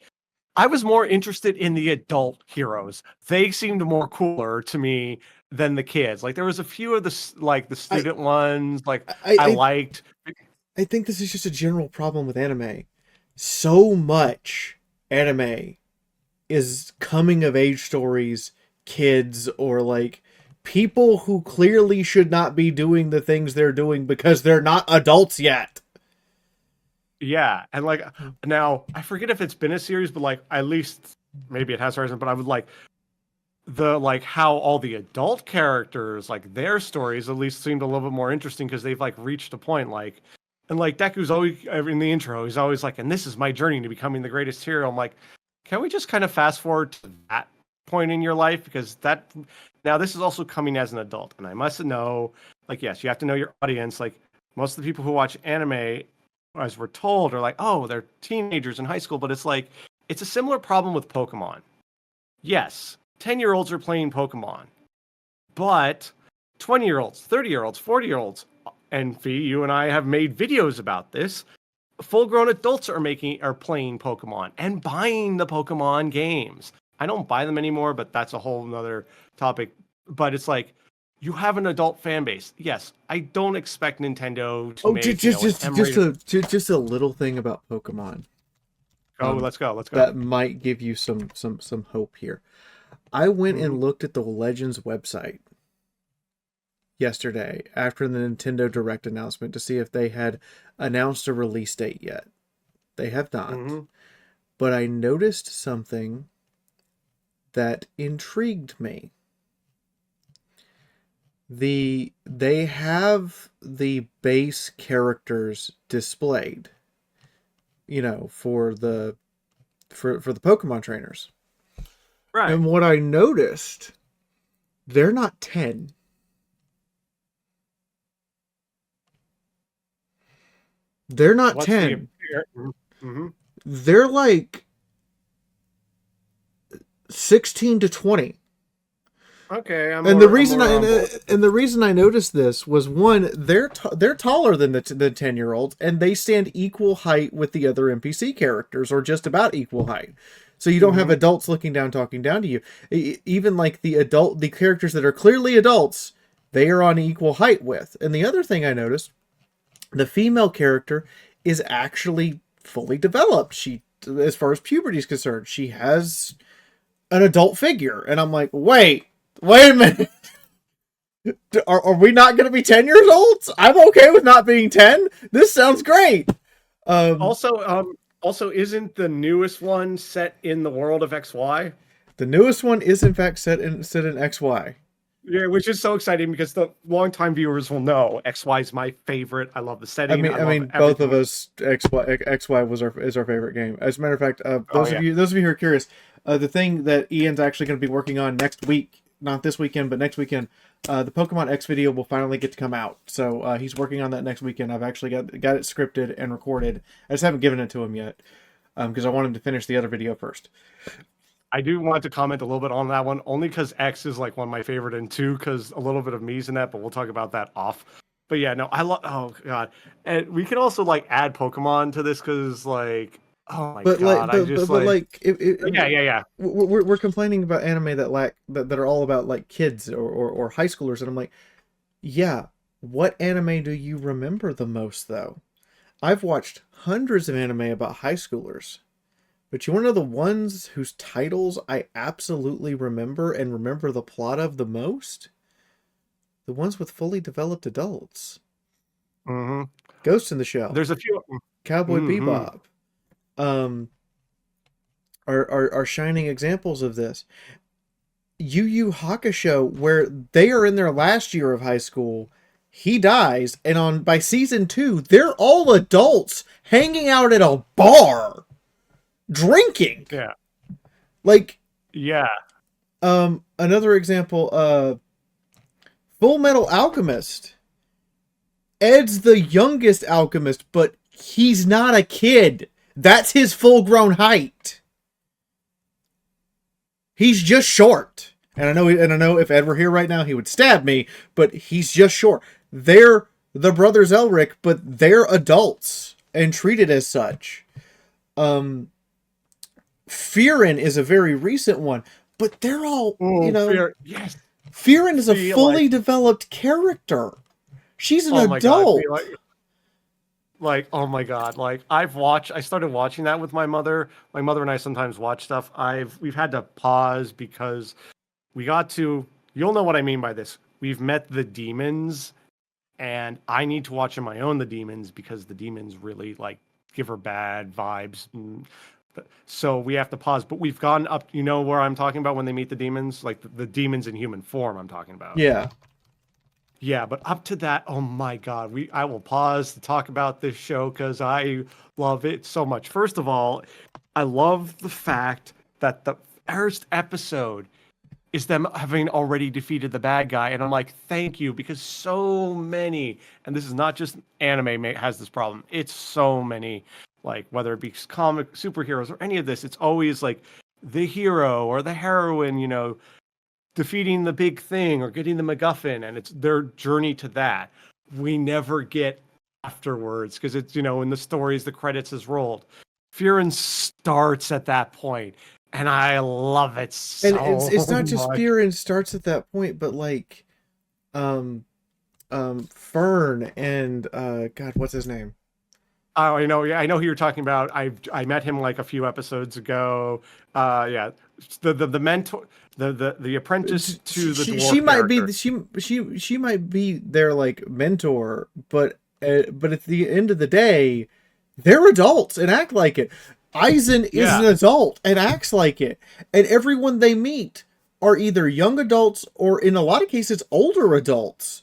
I was more interested in the adult heroes. They seemed more cooler to me than the kids. Like there was a few of the the student ones like I liked. I think this is just a general problem with anime. So much anime is coming of age stories, kids, or like people who clearly should not be doing the things they're doing because they're not adults yet. Yeah, and like now I forget if it's been a series, but like at least maybe it has Horizon. But I would like how all the adult characters, like their stories, at least seemed a little bit more interesting because they've like reached a point like, and like Deku's always in the intro, he's always like, and this is my journey to becoming the greatest hero. I'm like, can we just kind of fast forward to that point in your life, because that now this is also coming as an adult, and I must know, like, yes, you have to know your audience. Like most of the people who watch anime, as we're told, are like, oh, they're teenagers in high school, but it's like, it's a similar problem with Pokemon. Yes, 10-year-olds are playing Pokemon, but 20-year-olds, 30-year-olds, 40-year-olds, and Fee, you and I have made videos about this. Full-grown adults are playing Pokemon and buying the Pokemon games. I don't buy them anymore, but that's a whole nother topic. But it's like, you have an adult fan base. Yes, I don't expect Nintendo to make just a little thing about Pokemon. Let's go. That might give you some hope here. I went and looked at the Legends website yesterday after the Nintendo Direct announcement to see if they had announced a release date yet. They have not. But I noticed something that intrigued me. They have the base characters displayed, for the Pokemon trainers. Right. And what I noticed, they're not 10. They're not 10. They're like 16 to 20. Okay, the reason I noticed this was, one, they're taller than the 10-year-olds, and they stand equal height with the other NPC characters, or just about equal height. So you don't have adults looking down, talking down to you. Even like the characters that are clearly adults, they are on equal height with. And the other thing I noticed, the female character is actually fully developed. She, as far as puberty is concerned, she has an adult figure, and I'm like, wait a minute. Are we not going to be 10 years old? I'm okay with not being 10. This sounds great. Also, isn't the newest one set in the world of XY? The newest one is in fact set in XY. Yeah, which is so exciting because the longtime viewers will know XY is my favorite. I love the setting. I mean, both of us, XY is our favorite game. As a matter of fact, those of you who are curious, The thing that Ian's actually going to be working on next week, not this weekend, but next weekend, the Pokemon X video will finally get to come out. So he's working on that next weekend. I've actually got it scripted and recorded. I just haven't given it to him yet because I want him to finish the other video first. I do want to comment a little bit on that one, only because X is like one of my favorite, and two, because a little bit of me's in that, but we'll talk about that off. But yeah, no, I love, oh God. And we could also like add Pokemon to this, because like, oh my God, yeah. We're complaining about anime that are all about like kids or high schoolers, and I'm like, yeah, what anime do you remember the most though? I've watched hundreds of anime about high schoolers. But you want to know the ones whose titles I absolutely remember and remember the plot of the most? The ones with fully developed adults. Mm-hmm. Ghost in the Shell. There's a few. Cowboy Bebop. Are shining examples of this. Yu Yu Hakusho, where they are in their last year of high school, he dies, and by season 2, they're all adults hanging out at a bar. Drinking. Yeah. Like. Yeah. Another example, Full Metal Alchemist. Ed's the youngest alchemist, but he's not a kid. That's his full-grown height. He's just short. And I know if Ed were here right now, he would stab me, but he's just short. They're the brothers Elric, but they're adults and treated as such. Firin is a very recent one, but they're all, Yes. Firin is a fully developed character. She's an adult. God, oh my God. Like I started watching that with my mother. My mother and I sometimes watch stuff. We've had to pause because you'll know what I mean by this. We've met the demons, and I need to watch on my own the demons because the demons really like give her bad vibes. So we have to pause, but we've gone up. You know where I'm talking about when they meet the demons, like the demons in human form. I'm talking about. Yeah, but up to that, oh my God, I will pause to talk about this show because I love it so much. First of all, I love the fact that the first episode is them having already defeated the bad guy, and I'm like, thank you, because so many, and this is not just anime has this problem. It's so many. Like, whether it be comic superheroes or any of this, it's always like the hero or the heroine, defeating the big thing or getting the MacGuffin, and it's their journey to that. We never get afterwards because it's, in the stories, the credits is rolled. Firin starts at that point, and I love it so And it's not just much. Firin starts at that point, but like, Fern and God, what's his name? Oh, I know who you're talking about. I met him like a few episodes ago. Yeah, the mentor, the apprentice to the dwarf she might character. be she might be their like mentor, but at the end of the day, they're adults and act like it. Aizen is an adult and acts like it, and everyone they meet are either young adults or in a lot of cases older adults.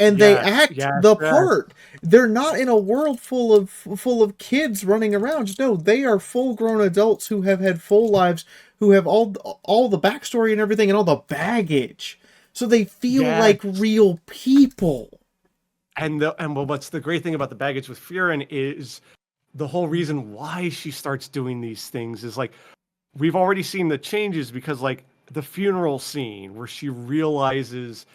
And they act the part. They're not in a world full of kids running around. No, they are full-grown adults who have had full lives, who have all the backstory and everything and all the baggage. So they feel like real people. And what's the great thing about the baggage with Firin is the whole reason why she starts doing these things is like we've already seen the changes because like the funeral scene where she realizes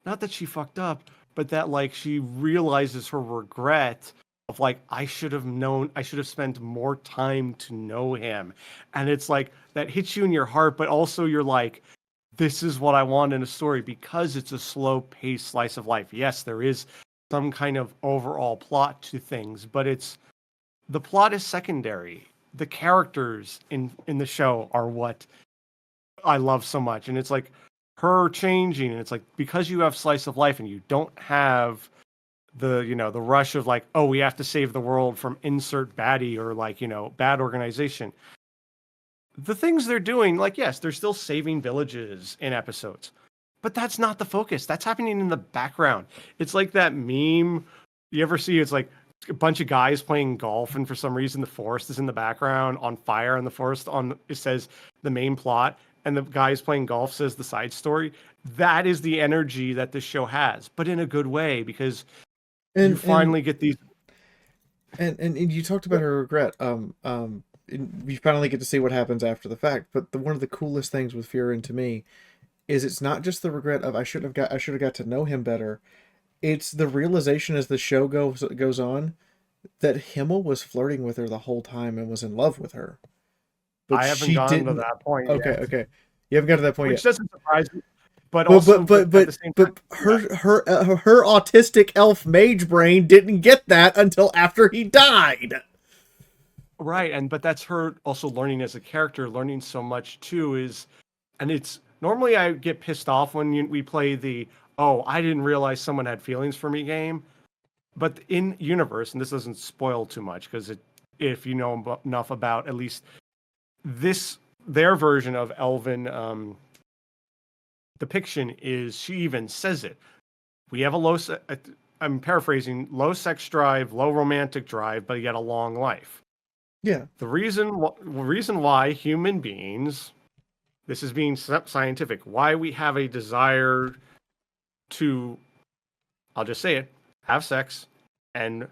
not that she fucked up, but that like she realizes her regret of like I should have spent more time to know him. And it's like that hits you in your heart, but also you're like, this is what I want in a story because it's a slow paced slice of life. Yes, there is some kind of overall plot to things, but the plot is secondary. The characters in the show are what I love so much. And it's like her changing, and it's like because you have slice of life and you don't have the the rush of like, oh, we have to save the world from insert baddie or like bad organization. The things they're doing, like yes, they're still saving villages in episodes, but that's not the focus. That's happening in the background. It's like that meme you ever see. It's like a bunch of guys playing golf, and for some reason the forest is in the background on fire, and the forest on it says the main plot, and the guys playing golf says the side story. That is the energy that this show has, but in a good way, because you finally get these. And you talked about her regret. You finally get to see what happens after the fact. But one of the coolest things with Furin to me is it's not just the regret of I should have got to know him better. It's the realization as the show goes on that Himmel was flirting with her the whole time and was in love with her. But I haven't gotten to that point yet. Okay. You haven't got to that point Which yet. doesn't surprise me. But also, but at the same time, her autistic elf mage brain didn't get that until after he died. Right, but that's her also learning as a character, learning so much too. And it's normally I get pissed off when we play the I didn't realize someone had feelings for me game, but in universe, and this doesn't spoil too much because if you know enough about at least their version of Elven depiction is she even says it. We have I'm paraphrasing, low sex drive, low romantic drive, but yet a long life. Yeah. The reason why human beings, this is being scientific, why we have a desire to, I'll just say it, have sex and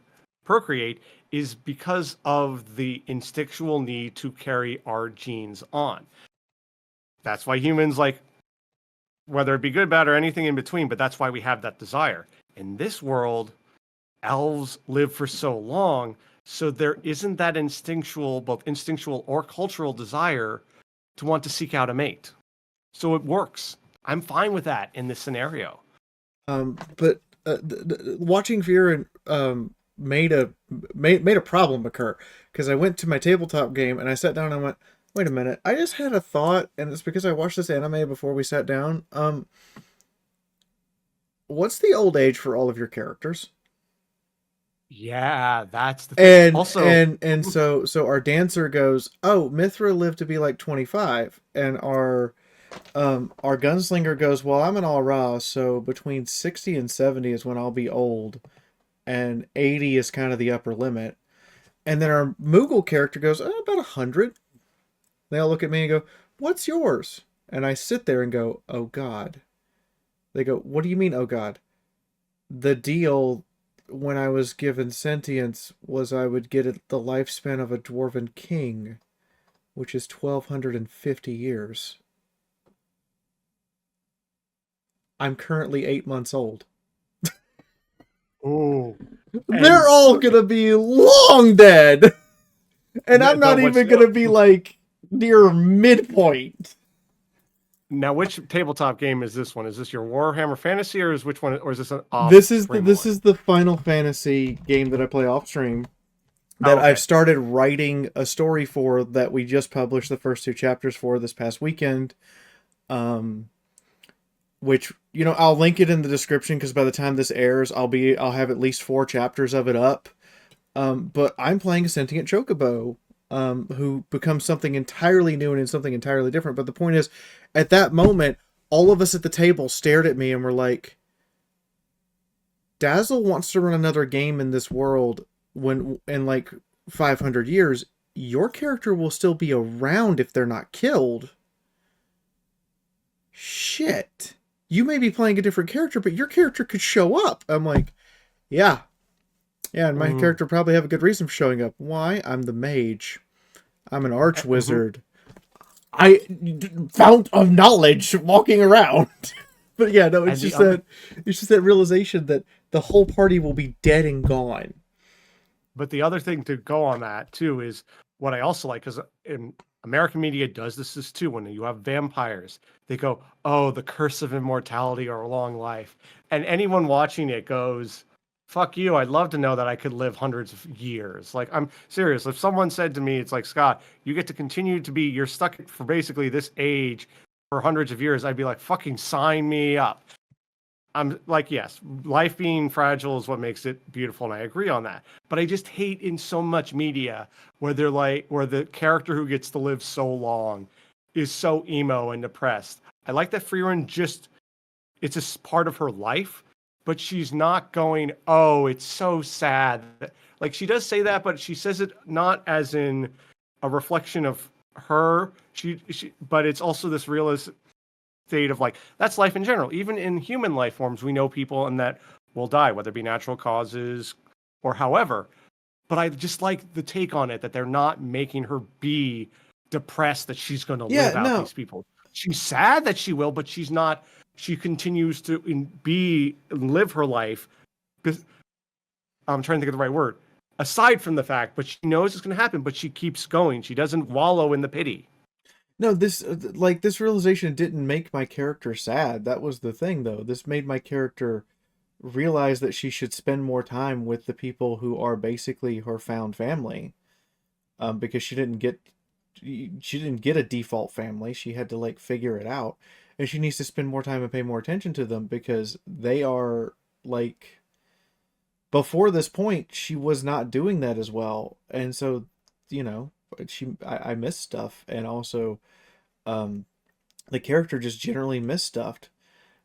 procreate is because of the instinctual need to carry our genes on. That's why humans whether it be good, bad, or anything in between, but that's why we have that desire. In this world, elves live for so long, so there isn't that both instinctual or cultural desire to want to seek out a mate. So it works. I'm fine with that in this scenario. But watching Furin made a problem occur because I went to my tabletop game and I sat down and I went, wait a minute, I just had a thought, and it's because I watched this anime before we sat down. What's the old age for all of your characters? Yeah, that's the thing. And also, and so our dancer goes, oh, Mithra lived to be like 25, and our gunslinger goes, well, I'm an All-Ra, so between 60 and 70 is when I'll be old, and 80 is kind of the upper limit. And then our Moogle character goes, about 100. They all look at me and go, what's yours? And I sit there and go, oh God. They go, what do you mean, oh God? The deal when I was given sentience was I would get the lifespan of a dwarven king, which is 1,250 years. I'm currently 8 months old. oh, They're all gonna be long dead. And I'm not even gonna be near midpoint. Now, which tabletop game is this one? Is this your Warhammer Fantasy, or is this an off? This is the Final Fantasy game that I play off stream. That I've started writing a story for that we just published the first 2 chapters for this past weekend. Which I'll link it in the description because by the time this airs, I'll have at least 4 chapters of it up. But I'm playing a sentient chocobo. Who becomes something entirely new and something entirely different. But the point is, at that moment, all of us at the table stared at me and were like, Dazzle wants to run another game in this world when in 500 years, your character will still be around if they're not killed. Shit. You may be playing a different character, but your character could show up. I'm like, yeah. Yeah, and my character probably have a good reason for showing up. Why? I'm the mage. I'm an arch wizard. Fount of knowledge walking around. But yeah, no, it's just that realization that the whole party will be dead and gone. But the other thing to go on that too is what I also like, because in American media does this too. When you have vampires, they go, "Oh, the curse of immortality or a long life," and anyone watching it goes, fuck you, I'd love to know that I could live hundreds of years. I'm serious. If someone said to me, it's like, Scott, you get to continue to you're stuck for basically this age for hundreds of years, I'd be like, fucking sign me up. I'm like, yes, life being fragile is what makes it beautiful, and I agree on that. But I just hate in so much media where where the character who gets to live so long is so emo and depressed. I like that Freerin it's a part of her life, but she's not going, oh, it's so sad. Like she does say that, but she says it not as in a reflection of her. But it's also this realist state of like that's life in general. Even in human life forms, we know people and that will die, whether it be natural causes or however. But I just like the take on it that they're not making her be depressed that she's going to Yeah, live out no. these people. She's sad that she will, but she's not. She continues to live her life because I'm trying to think of the right word. Aside from the fact, but she knows it's going to happen, but she keeps going. She doesn't wallow in the pity. No, this like this realization didn't make my character sad. That was the thing though. This made my character realize that she should spend more time with the people who are basically her found family. Because she didn't get a default family. She had to like figure it out. And she needs to spend more time and pay more attention to them because they are like before this point she was not doing that as well. And so, you know, I missed stuff, and also um the character just generally misstuffed.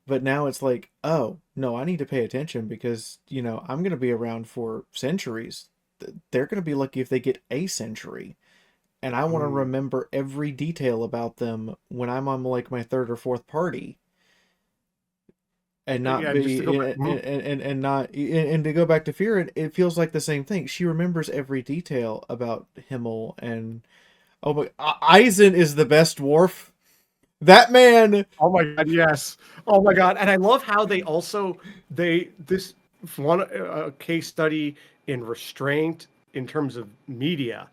But now it's like, oh no, I need to pay attention because, you know, I'm going to be around for centuries. They're going to be lucky if they get a century, and I want to remember every detail about them when I'm on like my third or fourth party, and not Yeah, just be to go back. and not and to go back to Fear, it feels like the same thing. She remembers every detail about Himmel, and oh my, Eisen is the best dwarf. That man. Oh my god, yes. Oh my god, and I love how this one case study in restraint in terms of media.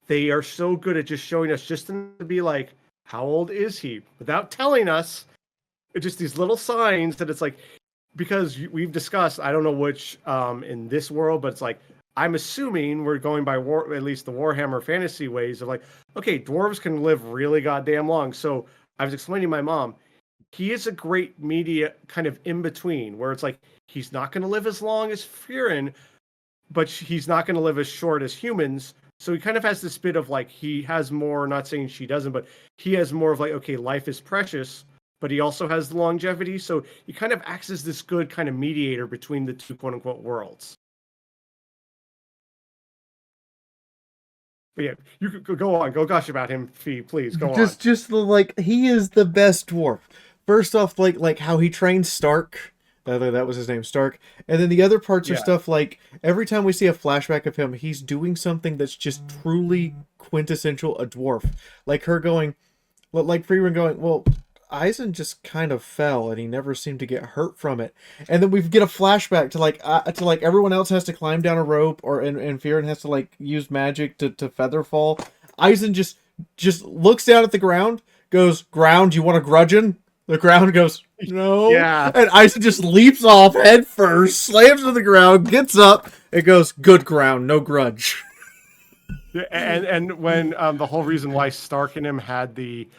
They are so good at just showing us just to be like, how old is he? Without telling us. It's just these little signs that it's like, because we've discussed, I don't know which in this world, but it's like, I'm assuming we're going by at least the Warhammer fantasy ways of like, okay, dwarves can live really goddamn long. So I was explaining to my mom, he is a great media kind of in between where it's like, he's not going to live as long as Furin, but he's not going to live as short as humans. So he kind of has this bit of like, he has more, not saying she doesn't, but he has more of like, okay, life is precious, but he also has the longevity. So he kind of acts as this good kind of mediator between the two quote unquote worlds. But yeah, you could go on, go gush about him, Fee, please go on. Just the like, he is the best dwarf. First off, like how he trains Stark. That was his name, Stark. And then the other parts are stuff like every time we see a flashback of him, he's doing something that's just truly quintessential a dwarf. Like her going, like Freeman going, well, Eisen just kind of fell and he never seemed to get hurt from it. And then we get a flashback to like everyone else has to climb down a rope, or and Fearon has to like use magic to feather fall. Eisen just looks down at the ground, goes, "Ground, you want a grudgeon?" The ground goes, "No." Yeah. And Eisen just leaps off head first, slams to the ground, gets up, and goes, "Good ground, no grudge." Yeah, and when the whole reason why Stark and him had the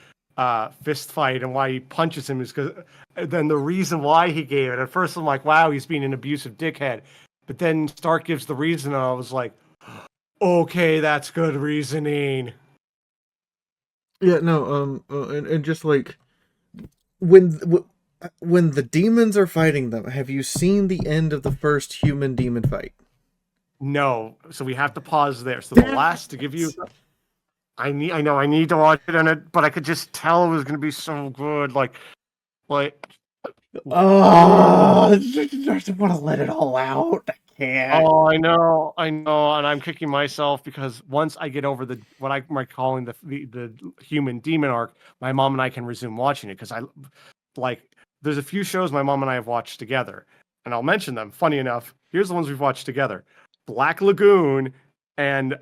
fist fight and why he punches him is because then the reason why he gave it. At first I'm like, wow, he's being an abusive dickhead. But then Stark gives the reason and I was like, okay, that's good reasoning. Yeah, no, and just like when the demons are fighting them, have you seen the end of the first human demon fight? No, so we have to pause there. So the last to give you, I know I need to watch it, but I could just tell it was going to be so good. Like, oh, I just want to let it all out. I can't. Oh, I know, and I'm kicking myself because once I get over what I'm calling the human demon arc, my mom and I can resume watching it because there's a few shows my mom and I have watched together, and I'll mention them. Funny enough, here's the ones we've watched together: Black Lagoon and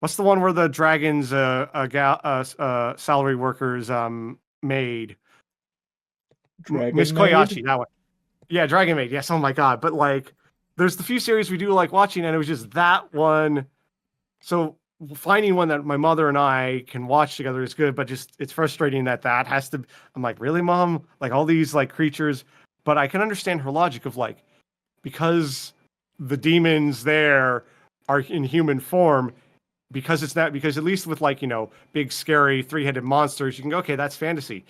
what's the one where the dragons salary workers made Miss Koyachi, that one. Yeah, Dragon Maid. Yes. Oh my god. But like, there's the few series we do like watching, and it was just that one. So finding one that my mother and I can watch together is good, but just it's frustrating that has to. I'm like, really, mom? Like all these like creatures, but I can understand her logic of like, because the demons there are in human form. Because at least with like, big scary 3-headed monsters, you can go, okay, that's fantasy.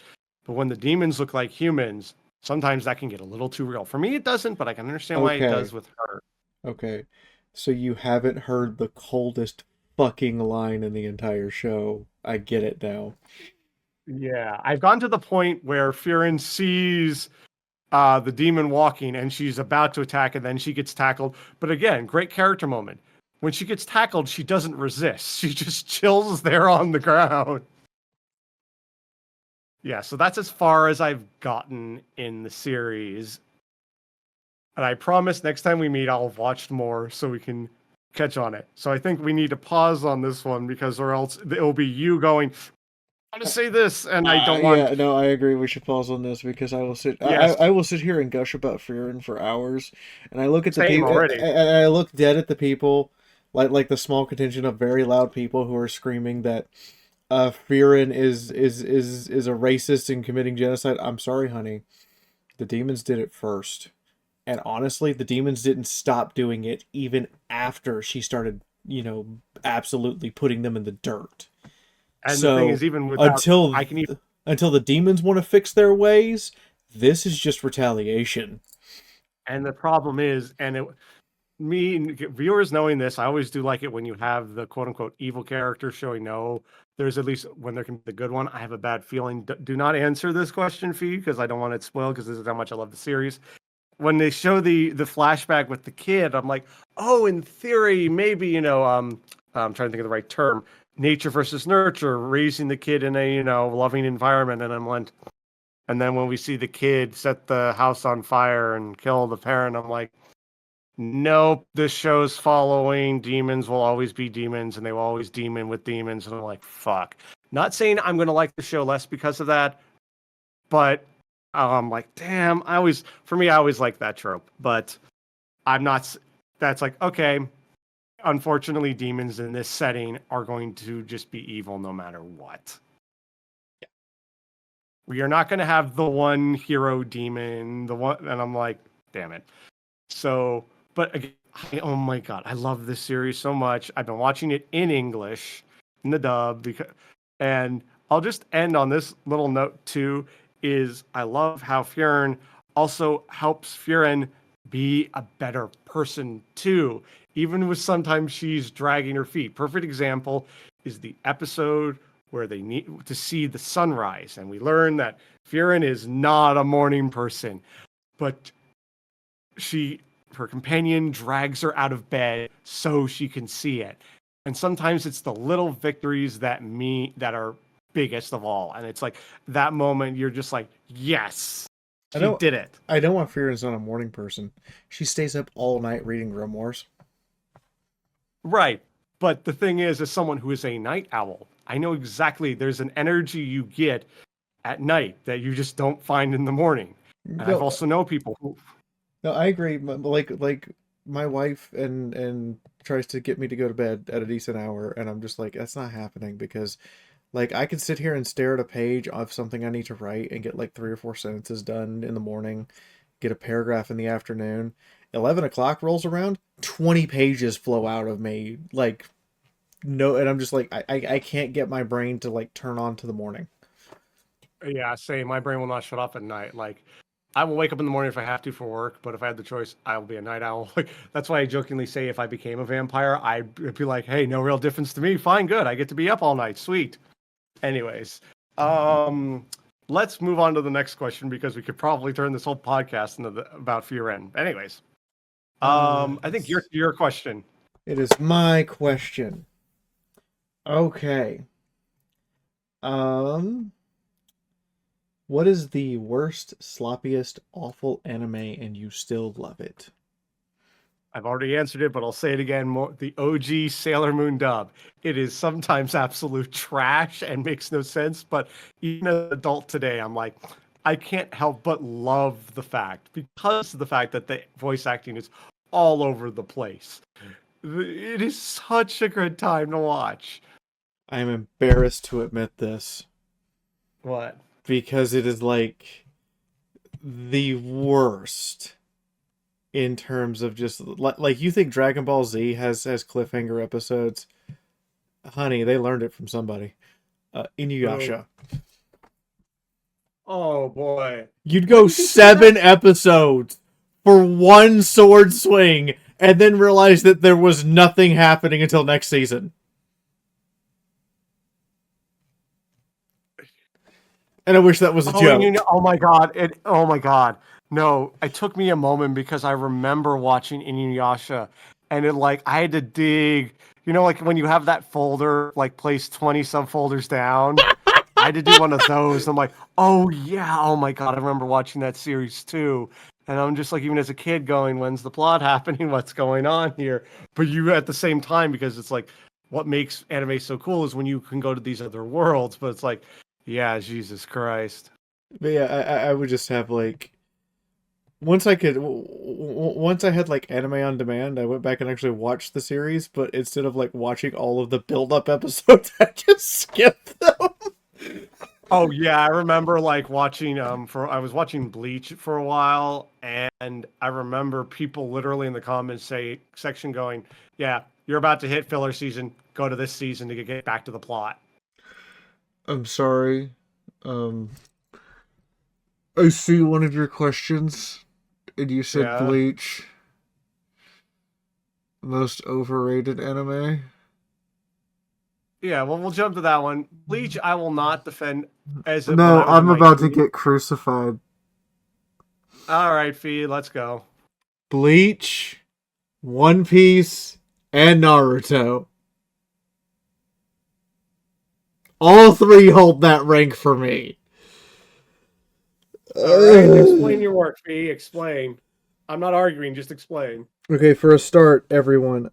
But when the demons look like humans, sometimes that can get a little too real. For me, it doesn't, but I can understand why it Okay. does with her. Okay. So you haven't heard the coldest fucking line in the entire show. I get it now. Yeah, I've gone to the point where Firen sees the demon walking and she's about to attack and then she gets tackled. But again, great character moment. When she gets tackled, she doesn't resist. She just chills there on the ground. Yeah, so that's as far as I've gotten in the series. And I promise next time we meet, I'll have watched more so we can catch on it. So I think we need to pause on this one because or else it'll be you going, I want to say this, and I don't want. Yeah, no, I agree. We should pause on this because I will sit. Yes, I will sit here and gush about Fearin for hours, and I look at the same people. already. I look dead at the people, like the small contingent of very loud people who are screaming that Fearin is a racist and committing genocide. I'm sorry, honey. The demons did it first, and honestly, the demons didn't stop doing it even after she started, absolutely putting them in the dirt. And the thing So is, even without, until I can even. until the demons want to fix their ways, this is just retaliation. And the problem is, me and viewers knowing this, I always do like it when you have the quote unquote evil character showing no. There's at least when there can be the good one. I have a bad feeling. Do not answer this question, Fee, because I don't want it spoiled. Because this is how much I love the series. When they show the flashback with the kid, I'm like, oh, in theory, maybe I'm trying to think of the right term. Nature versus nurture, raising the kid in a loving environment, and then when we see the kid set the house on fire and kill the parent, I'm like, nope, this show's following demons will always be demons and they will always demon with demons. And I'm like, fuck. Not saying I'm going to like the show less because of that, but I'm like, damn, I always like that trope. But I'm not, that's like, okay, unfortunately, demons in this setting are going to just be evil no matter what. Yeah. We are not going to have the one hero demon, the one, and I'm like, damn it. So, but again, oh my god, I love this series so much. I've been watching it in English, in the dub, and I'll just end on this little note too. Is I love how Firen also helps Firen be a better person too, even with sometimes she's dragging her feet. Perfect example is the episode where they need to see the sunrise, and we learn that Firen is not a morning person, but her companion drags her out of bed so she can see it. And sometimes it's the little victories that are biggest of all. And it's like that moment you're just like, yes, she did it. I don't want Fearin's not a morning person. She stays up all night reading grimoires. Right. But the thing is, as someone who is a night owl, I know exactly there's an energy you get at night that you just don't find in the morning. And I've also know people who. No, I agree. Like my wife and tries to get me to go to bed at a decent hour, and I'm just like, that's not happening because, like, I can sit here and stare at a page of something I need to write and get like 3 or 4 sentences done in the morning, get a paragraph in the afternoon. 11 o'clock rolls around, 20 pages flow out of me, like, no, and I'm just like, I can't get my brain to like turn on to the morning. Yeah, same. My brain will not shut off at night. Like, I will wake up in the morning if I have to for work, but if I had the choice, I will be a night owl. Like, that's why I jokingly say if I became a vampire, I'd be like, hey, no real difference to me. Fine, good. I get to be up all night. Sweet. Anyways, let's move on to the next question because we could probably turn this whole podcast into about Firen. Anyways, I think your question. It is my question. Okay. What is the worst, sloppiest, awful anime and you still love it? I've already answered it, but I'll say it again. The OG Sailor Moon dub. It is sometimes absolute trash and makes no sense, but even as an adult today, I'm like, I can't help but love the fact, because of the fact that the voice acting is all over the place. It is such a good time to watch. I am embarrassed to admit this. What? Because it is like the worst in terms of just like you think Dragon Ball Z has cliffhanger episodes. Honey, they learned it from somebody. Inuyasha. Oh boy. You'd go 7 episodes for one sword swing and then realize that there was nothing happening until next season. And I wish that was a joke. Oh my god! Oh my god! No, it took me a moment because I remember watching Inuyasha, and I had to dig. You know, like when you have that folder, like placed 20 subfolders down. I had to do one of those. I'm like, oh yeah, oh my god! I remember watching that series too, and I'm just like, even as a kid, going, when's the plot happening? What's going on here? But you at the same time, because it's like, what makes anime so cool is when you can go to these other worlds. But it's like, yeah, Jesus Christ. But yeah, I would just have like once I had like anime on demand, I went back and actually watched the series, but instead of like watching all of the build-up episodes, I just skipped them. Oh yeah, I remember watching I was watching Bleach for a while, and I remember people literally in the comments section going, "Yeah, you're about to hit filler season. Go to this season to get back to the plot." I'm sorry. I see one of your questions, and you said Yeah. Bleach. Most overrated anime? Yeah, well, we'll jump to that one. Bleach, I will not defend as if No, when I was in I'm my about to 20s. get crucified. All right, Fee, let's go. Bleach, One Piece, and Naruto. All three hold that rank for me. All right, explain your work, Fee. Explain. I'm not arguing, just explain. Okay, for a start, everyone,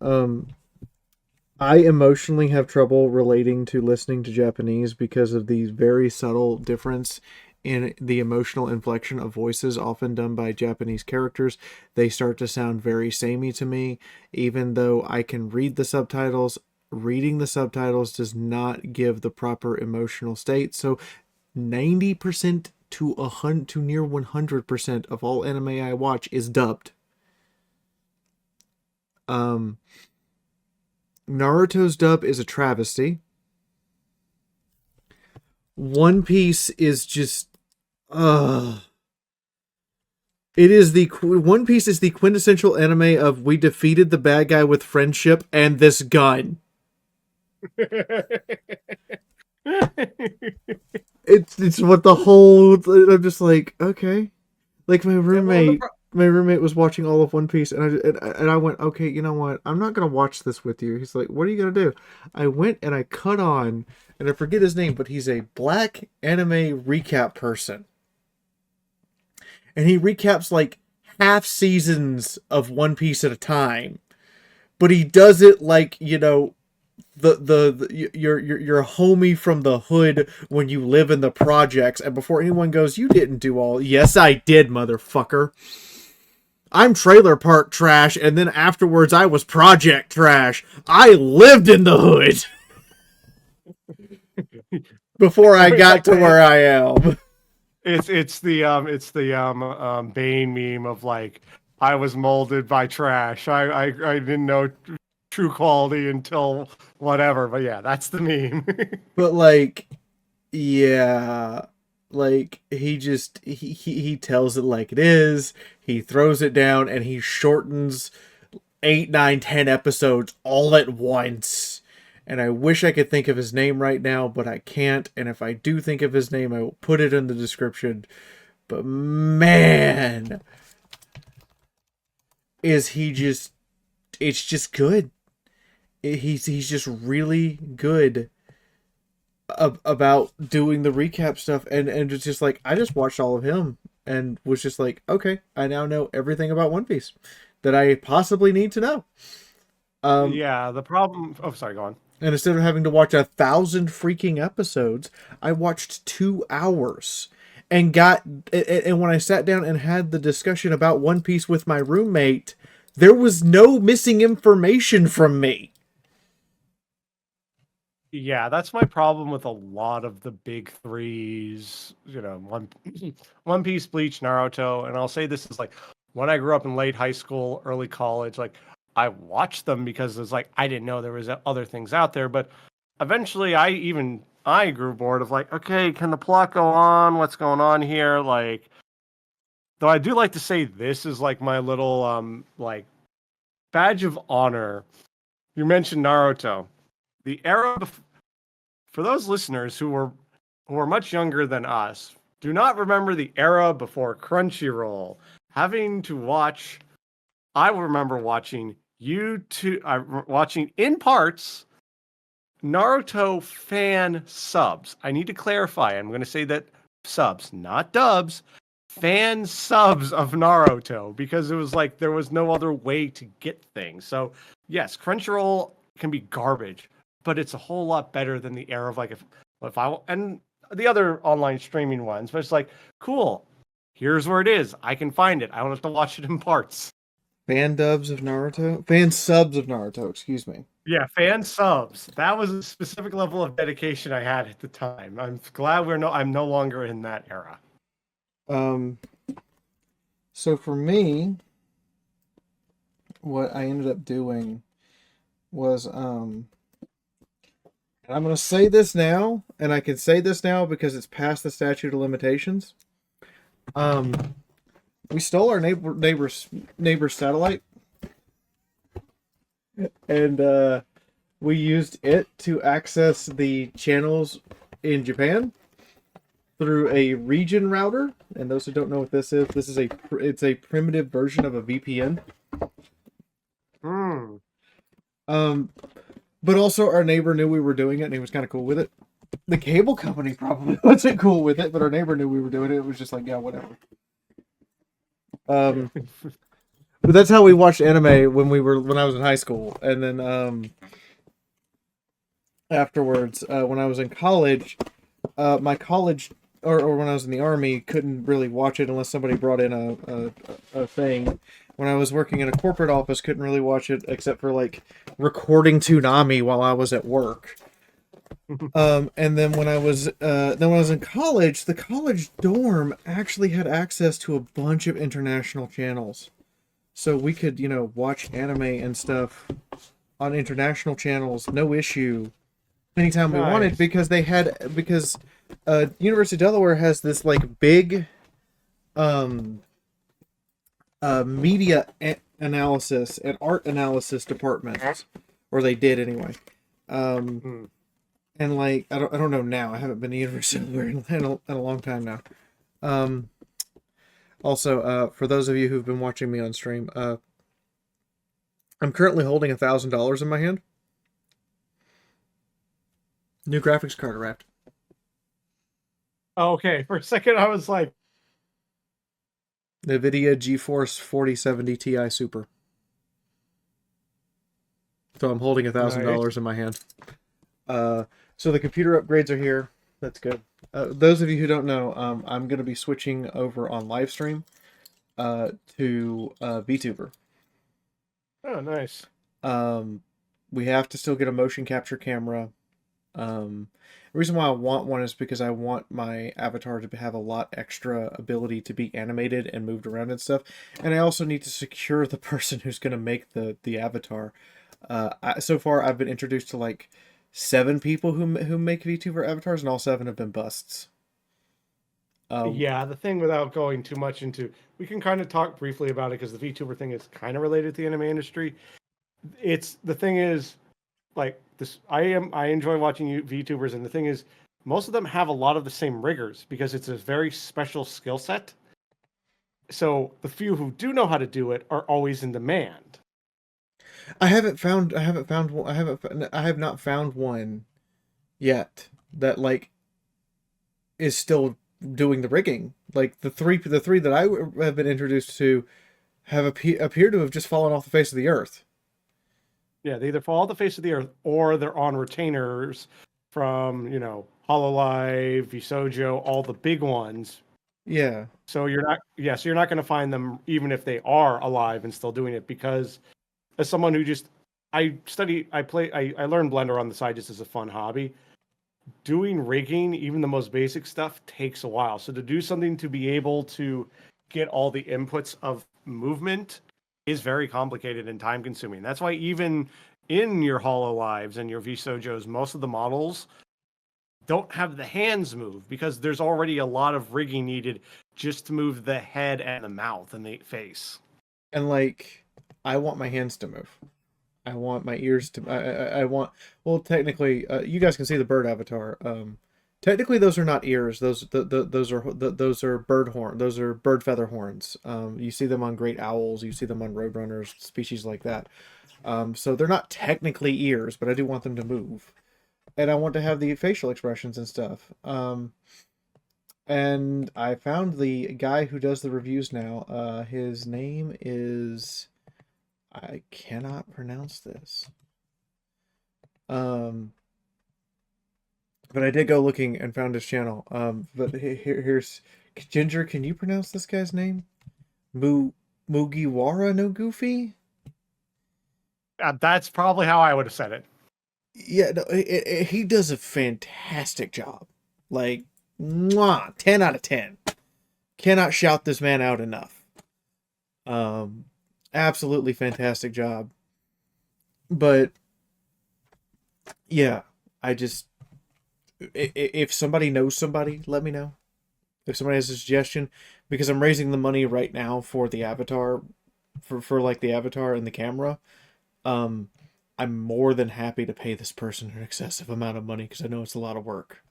I emotionally have trouble relating to listening to Japanese because of the very subtle difference in the emotional inflection of voices often done by Japanese characters. They start to sound very samey to me, even though I can read the subtitles. Reading the subtitles does not give the proper emotional state. So 90% to near 100% of all anime I watch is dubbed. Naruto's dub is a travesty. One Piece is just One Piece is the quintessential anime of we defeated the bad guy with friendship and this gun. It's what the whole I'm just like, okay. Like my roommate was watching all of One Piece, and I went, okay, you know what? I'm not gonna watch this with you. He's like, what are you gonna do? I went and I cut on, and I forget his name, but he's a black anime recap person, and he recaps like half seasons of One Piece at a time, but he does it like your homie from the hood when you live in the projects, and before anyone goes, you didn't do all. Yes, I did, motherfucker. I'm trailer park trash, and then afterwards I was project trash. I lived in the hood before I got to where I am. It's the Bane meme of I was molded by trash. I didn't know true quality until whatever. But yeah, that's the meme. But yeah, he tells it like it is. He throws it down and he shortens 8, 9, 10 episodes all at once. And I wish I could think of his name right now, but I can't. And if I do think of his name, I will put it in the description. But man, it's just good. He's just really good about doing the recap stuff, and it's just like I just watched all of him and was just like, okay, I now know everything about One Piece that I possibly need to know. Yeah, the problem. Oh, sorry, go on. And instead of having to watch 1,000 freaking episodes, I watched 2 hours and when I sat down and had the discussion about One Piece with my roommate, there was no missing information from me. Yeah, that's my problem with a lot of the big threes. One Piece, Bleach, Naruto, and I'll say this is when I grew up in late high school, early college. I watched them because it's I didn't know there was other things out there, but eventually I I grew bored of like, okay, can the plot go on? What's going on here? Like, though I do like to say this is like my little like badge of honor. You mentioned Naruto. The era for those listeners who are much younger than us, do not remember the era before Crunchyroll. Having to watch, I remember watching watching in parts Naruto fan subs. I need to clarify. I'm going to say that subs, not dubs, fan subs of Naruto, because it was like there was no other way to get things. So yes, Crunchyroll can be garbage, but it's a whole lot better than the era of like if I and the other online streaming ones. But it's like, cool, here's where it is. I can find it. I don't have to watch it in parts. Fan dubs of Naruto? Fan subs of Naruto, excuse me. Yeah, fan subs. That was a specific level of dedication I had at the time. I'm glad I'm no longer in that era. So for me, what I ended up doing was, and I'm going to say this now, and I can say this now because it's past the statute of limitations. We stole our neighbor's satellite, and we used it to access the channels in Japan through a region router. And those who don't know what this is it's a primitive version of a VPN. But also our neighbor knew we were doing it, and he was kind of cool with it. The cable company probably wasn't cool with it, but our neighbor knew we were doing it. It was just like, yeah, whatever. But that's how we watched anime when I was in high school, and then afterwards, when I was in college, my college or when I was in the army couldn't really watch it unless somebody brought in a thing. When I was working in a corporate office, couldn't really watch it except for like recording Toonami while I was at work. And then when I was in college, the college dorm actually had access to a bunch of international channels, so we could watch anime and stuff on international channels, no issue, anytime we wanted, because University of Delaware has this like big media analysis and art analysis departments, or they did anyway. And like I don't know now. I haven't been to University of Delaware in a long time now. Also, for those of you who've been watching me on stream, I'm currently holding $1,000 in my hand. New graphics card arrived. Okay, for a second I was like, NVIDIA GeForce 4070 Ti Super. So I'm holding $1,000 in my hand. So the computer upgrades are here. That's good. Those of you who don't know, I'm going to be switching over on live stream to VTuber. oh, nice. We have to still get a motion capture camera. The reason why I want one is because I want my avatar to have a lot extra ability to be animated and moved around and stuff. And I also need to secure the person who's going to make the avatar. So far, I've been introduced to like 7 people who make VTuber avatars, and all 7 have been busts. Yeah, the thing, without going too much into, we can kind of talk briefly about it because the VTuber thing is kind of related to the anime industry. The thing is, like this, I enjoy watching VTubers, and the thing is, most of them have a lot of the same riggers because it's a very special skill set. So the few who do know how to do it are always in demand. I have not found one yet that like is still doing the rigging. Like the three that I have been introduced to have appear to have just fallen off the face of the earth. Yeah, they either fall off the face of the earth or they're on retainers from, Hololive, Visojo, all the big ones. Yeah. So you're not going to find them even if they are alive and still doing it, because as someone who I learn Blender on the side just as a fun hobby. Doing rigging, even the most basic stuff, takes a while. So to do something to be able to get all the inputs of movement is very complicated and time consuming. That's why even in your Hololives and your Visojos, most of the models don't have the hands move because there's already a lot of rigging needed just to move the head and the mouth and the face. And like, I want my hands to move. I want my ears to. I want. Well, technically, you guys can see the bird avatar. Technically, those are not ears. Those are bird horn. Those are bird feather horns. You see them on great owls. You see them on roadrunners, species like that. So they're not technically ears, but I do want them to move, and I want to have the facial expressions and stuff. And I found the guy who does the reviews now. His name is, I cannot pronounce this. But I did go looking and found his channel. But here's Ginger. Can you pronounce this guy's name? Mugiwara no Goofy? That's probably how I would have said it. Yeah, no, he does a fantastic job. Like, mwah, 10 out of 10. Cannot shout this man out enough. Absolutely fantastic job. But yeah, I just, if somebody knows somebody, let me know. If somebody has a suggestion, because I'm raising the money right now for the avatar, for like the avatar and the camera. I'm more than happy to pay this person an excessive amount of money because I know it's a lot of work.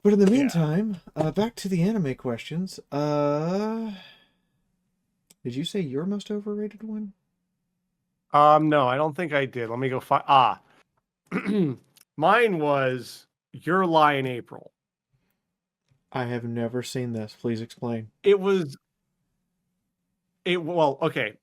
But in the meantime, back to the anime questions. Did you say your most overrated one? No, I don't think I did. Let me go find. Mine was Your Lie in April. I have never seen this. Please explain. Well, okay.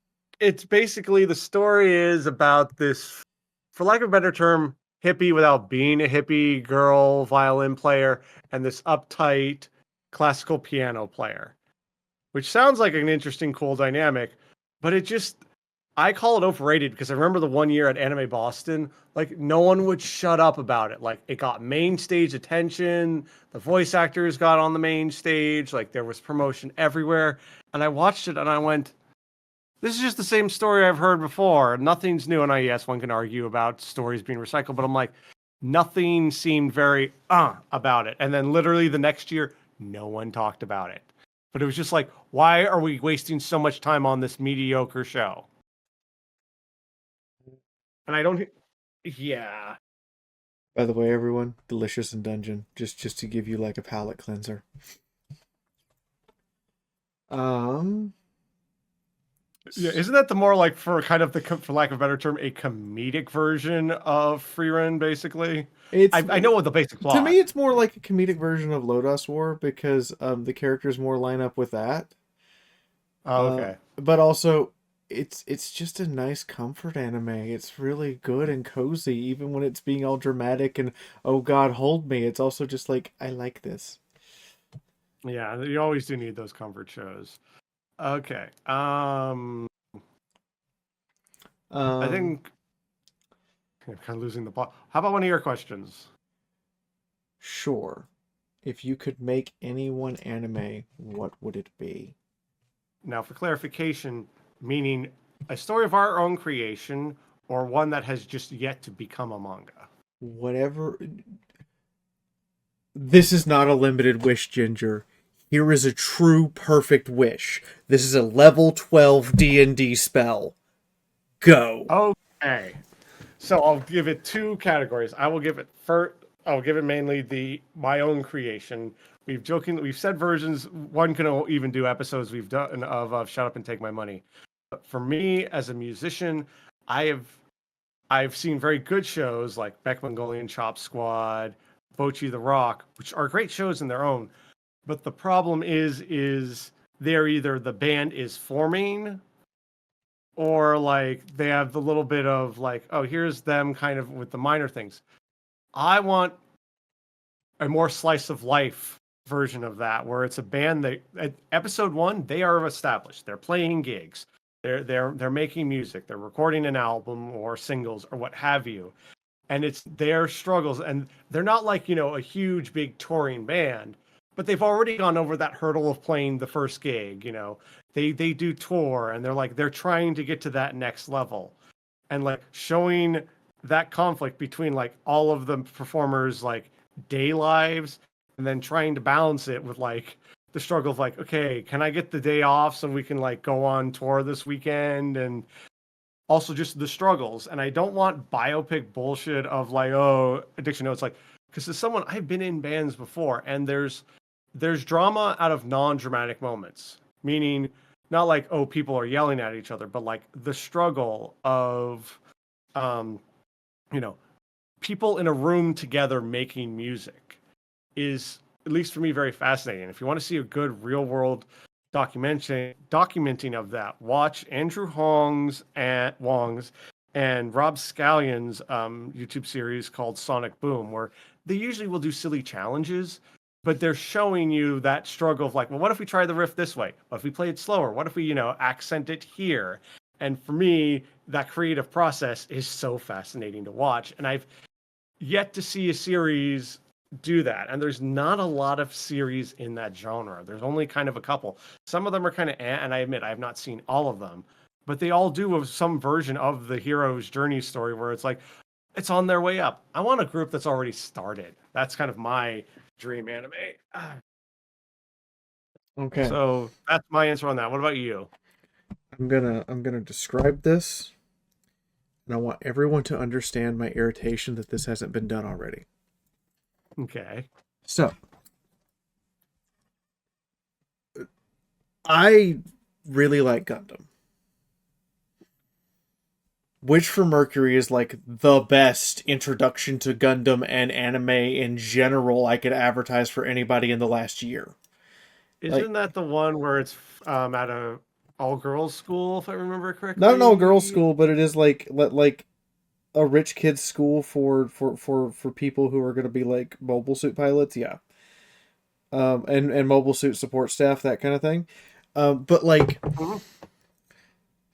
It's basically, the story is about this, for lack of a better term, hippie without being a hippie girl violin player and this uptight classical piano player, which sounds like an interesting, cool dynamic, but I call it overrated because I remember the one year at Anime Boston, like no one would shut up about it. Like it got main stage attention, the voice actors got on the main stage, like there was promotion everywhere. And I watched it and I went, this is just the same story I've heard before. Nothing's new. And yes, one can argue about stories being recycled, but I'm like, nothing seemed very about it. And then literally the next year, no one talked about it. But it was just like, why are we wasting so much time on this mediocre show? And I don't, yeah. By the way, everyone, Delicious in Dungeon, just to give you like a palate cleanser. Yeah, isn't that the more like, for kind of for lack of a better term, a comedic version of Freerun, basically? I know what the basic plot. To me, it's more like a comedic version of Lodos War because the characters more line up with that. Oh, okay. But also, it's just a nice comfort anime. It's really good and cozy, even when it's being all dramatic and, oh God, hold me. It's also just like, I like this. Yeah, you always do need those comfort shows. Okay. I think I'm kind of losing the plot. How about one of your questions? Sure. If you could make any one anime, what would it be? Now, for clarification, meaning a story of our own creation or one that has just yet to become a manga? Whatever. This is not a limited wish, Ginger. Here is a true perfect wish. This is a level 12 D&D spell. Go. Okay. So I'll give it two categories. I'll give it mainly my own creation. We've said versions. One can even do episodes we've done of Shut Up and Take My Money. But for me as a musician, I've seen very good shows like Beck Mongolian Chop Squad, Bocchi the Rock, which are great shows in their own. But the problem is they're either the band is forming or like they have the little bit of like, oh, here's them kind of with the minor things. I want a more slice of life version of that, where it's a band that at episode 1, they are established. They're playing gigs. They're making music. They're recording an album or singles or what have you. And it's their struggles. And they're not like, a huge, big touring band, but they've already gone over that hurdle of playing the first gig. They do tour and they're trying to get to that next level. And like showing that conflict between like all of the performers, like day lives, and then trying to balance it with like the struggle of like, okay, can I get the day off so we can like go on tour this weekend? And also just the struggles. And I don't want biopic bullshit of like, oh, addiction. No, it's like, because as someone, I've been in bands before, and there's drama out of non-dramatic moments, meaning not like, oh, people are yelling at each other, but like the struggle of you know, people in a room together making music is, at least for me, very fascinating. If you want to see a good real world documenting of that, watch Andrew Wong's and Rob Scallion's YouTube series called Sonic Boom, where they usually will do silly challenges, but they're showing you that struggle of like, well, what if we try the riff this way? What if we play it slower? What if we, accent it here? And for me, that creative process is so fascinating to watch. And I've yet to see a series do that. And there's not a lot of series in that genre. There's only kind of a couple. Some of them are kind of, and I admit I have not seen all of them, but they all do some version of the hero's journey story where it's like, it's on their way up. I want a group that's already started. That's kind of my dream anime. Okay. So that's my answer on that. What about you? I'm gonna describe this, and I want everyone to understand my irritation that this hasn't been done already. Okay. So, I really like Gundam. Witch from Mercury is like the best introduction to Gundam and anime in general I could advertise for anybody in the last year. Isn't that the one where it's at a all-girls school, if I remember correctly? Not an all-girls school, but it is like a rich kid's school for people who are going to be like mobile suit pilots, yeah. And mobile suit support staff, that kind of thing. But like,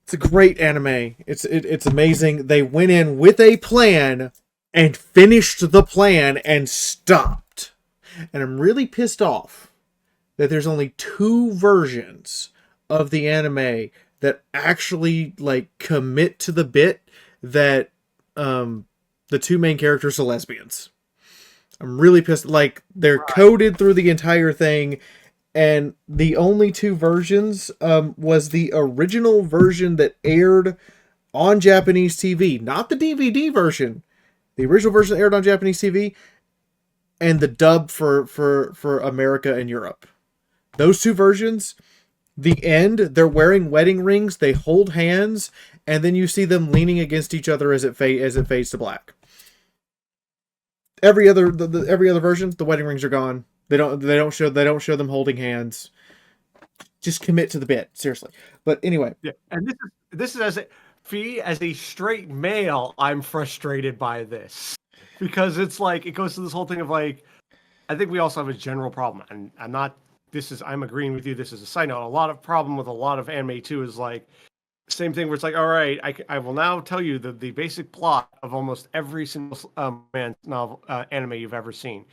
it's a great anime. It's amazing. They went in with a plan and finished the plan and stopped. And I'm really pissed off that there's only 2 versions of the anime that actually like commit to the bit that the 2 main characters are lesbians. I'm really pissed. Like, they're coded through the entire thing, and the only 2 versions was the original version that aired on Japanese TV, not the DVD version. The original version aired on Japanese TV, and the dub for America and Europe. Those 2 versions, the end, they're wearing wedding rings, they hold hands, and then you see them leaning against each other as it fades to black. Every other version, the wedding rings are gone. They don't show them holding hands. Just commit to the bit, seriously. But anyway, yeah, and this is as a straight male, I'm frustrated by this because it's like it goes to this whole thing of like, I think we also have a general problem, and I'm agreeing with you. This is a side note. A lot of problem with a lot of anime too is like same thing where it's like, all right, I will now tell you the basic plot of almost every single anime you've ever seen.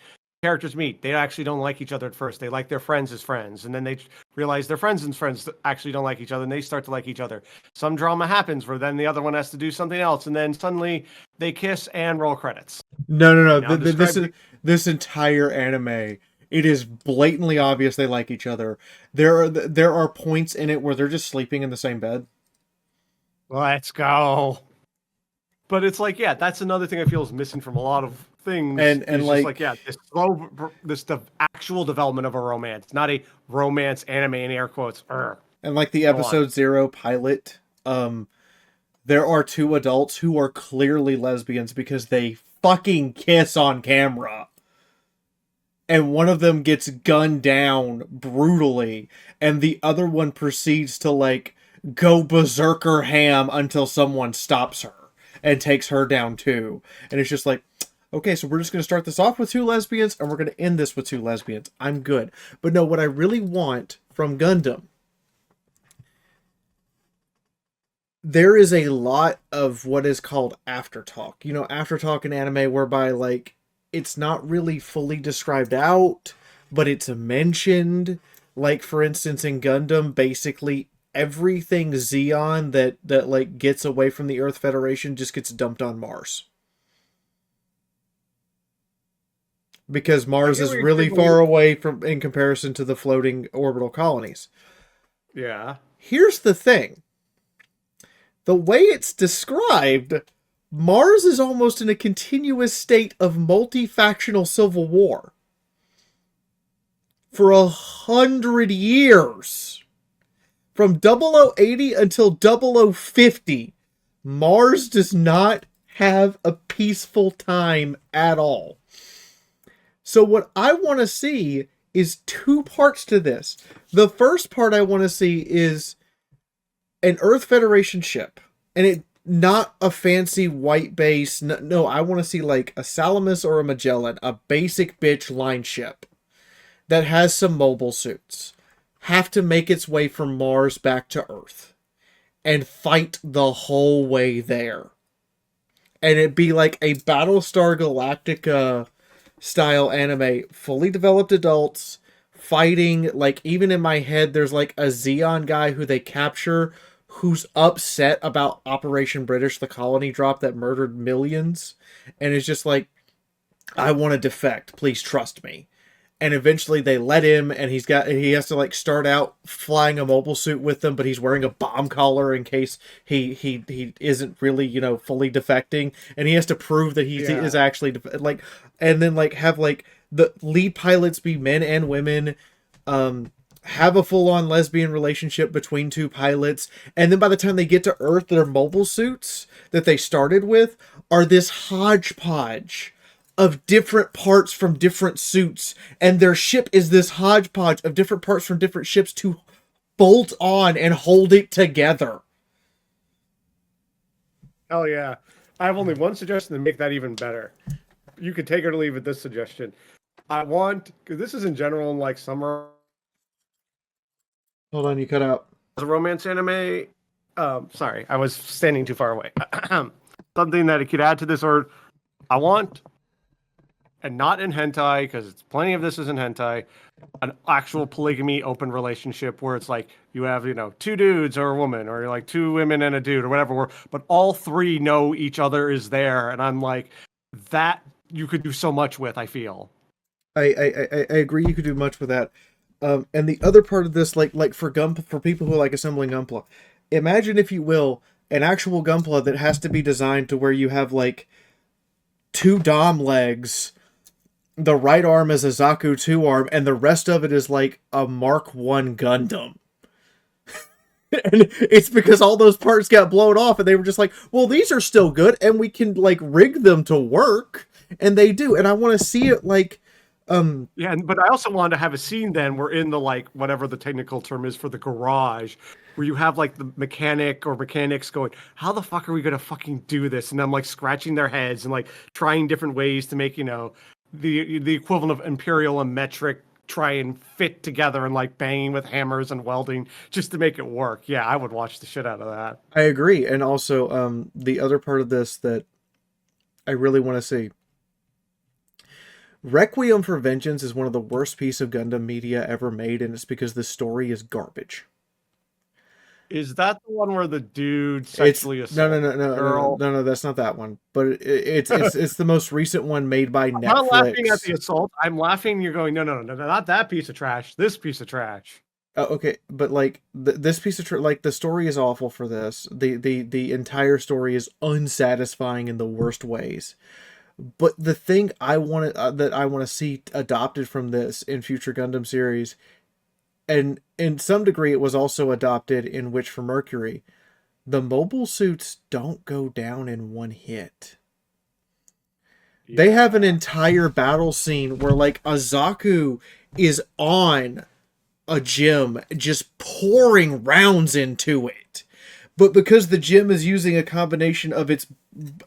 Characters meet. They actually don't like each other at first. They like their friends as friends, and then they realize their friends and friends actually don't like each other, and they start to like each other. Some drama happens where then the other one has to do something else, and then suddenly they kiss and roll credits. No. This entire anime, it is blatantly obvious they like each other. There are points in it where they're just sleeping in the same bed. Let's go. But it's like, yeah, that's another thing I feel is missing from a lot of things. And like, yeah, the actual development of a romance, not a romance anime in air quotes. And like the episode 0 pilot, there are 2 adults who are clearly lesbians because they fucking kiss on camera. And one of them gets gunned down brutally, and the other one proceeds to like go berserker ham until someone stops her and takes her down too. And it's just like, okay, so we're just going to start this off with 2 lesbians, and we're going to end this with 2 lesbians. I'm good. But no, what I really want from Gundam, there is a lot of what is called aftertalk. Aftertalk in anime whereby like it's not really fully described out, but it's mentioned. Like, for instance, in Gundam, basically everything Zeon that like gets away from the Earth Federation just gets dumped on Mars. because I Mars get is what you're really saying, far away from in comparison to the floating orbital colonies. Yeah. Here's the thing. The way it's described, Mars is almost in a continuous state of multi-factional civil war. For 100 years. From 0080 until 0050, Mars does not have a peaceful time at all. So what I want to see is two parts to this. The first part I want to see is an Earth Federation ship, and it not a fancy white base. No, I want to see like a Salamis or a Magellan, a basic bitch line ship that has some mobile suits, have to make its way from Mars back to Earth and fight the whole way there. And it'd be like a Battlestar Galactica style anime, fully developed adults fighting. Like, even in my head, there's like a Xeon guy who they capture who's upset about Operation British, the colony drop that murdered millions, and is just like, I want to defect, please trust me. And eventually they let him, and he has to like start out flying a mobile suit with them, but he's wearing a bomb collar in case he isn't really, you know, fully defecting, and he has to prove that he is actually like, and then like have like the lead pilots be men and women, have a full-on lesbian relationship between two pilots, and then by the time they get to Earth, their mobile suits that they started with are this hodgepodge of different parts from different suits, and their ship is this hodgepodge of different parts from different ships to bolt on and hold it together. Hell yeah. I have only one suggestion to make that even better. You could take it or leave it, this suggestion. I want, because this is in general in like summer. Hold on, you cut out. A romance anime. Sorry, I was standing too far away. Something that it could add to this, or I want, and not in hentai, because plenty of this is in hentai, an actual polygamy open relationship where it's like you have, you know, two dudes or a woman, or like two women and a dude or whatever, but all three know each other is there, and I'm like, that you could do so much with, I feel. I agree, you could do much with that. And the other part of this, like for people who like assembling Gunpla, imagine, if you will, an actual Gunpla that has to be designed to where you have like two Dom legs, the right arm is a Zaku 2 arm, and the rest of it is like a Mark 1 Gundam. And it's because all those parts got blown off, and they were just like, well, these are still good, and we can like rig them to work, and they do. And I want to see it like, yeah, but I also wanted to have a scene then where in the, like, whatever the technical term is for the garage, where you have like the mechanic or mechanics going, how the fuck are we gonna fucking do this? And I'm like scratching their heads and like trying different ways to make, you know, the equivalent of imperial and metric try and fit together, and like banging with hammers and welding just to make it work. Yeah, I would watch the shit out of that. I agree. And also, the other part of this that I really want to see, Requiem for Vengeance is one of the worst pieces of Gundam media ever made, and it's because the story is garbage. Is that the one where the dude sexually assaulted no, girl? no, that's not that one. But it's the most recent one made by Netflix. I'm not laughing at the assault. I'm laughing. You're going, no, not that piece of trash. This piece of trash. Okay, but like this piece of like the story is awful for this. The entire story is unsatisfying in the worst ways. But the thing I want to see adopted from this in future Gundam series, and in some degree it was also adopted in Witch for Mercury, the mobile suits don't go down in one hit. Yeah. They have an entire battle scene where like Azaku is on a gym just pouring rounds into it. But because the gym is using a combination of its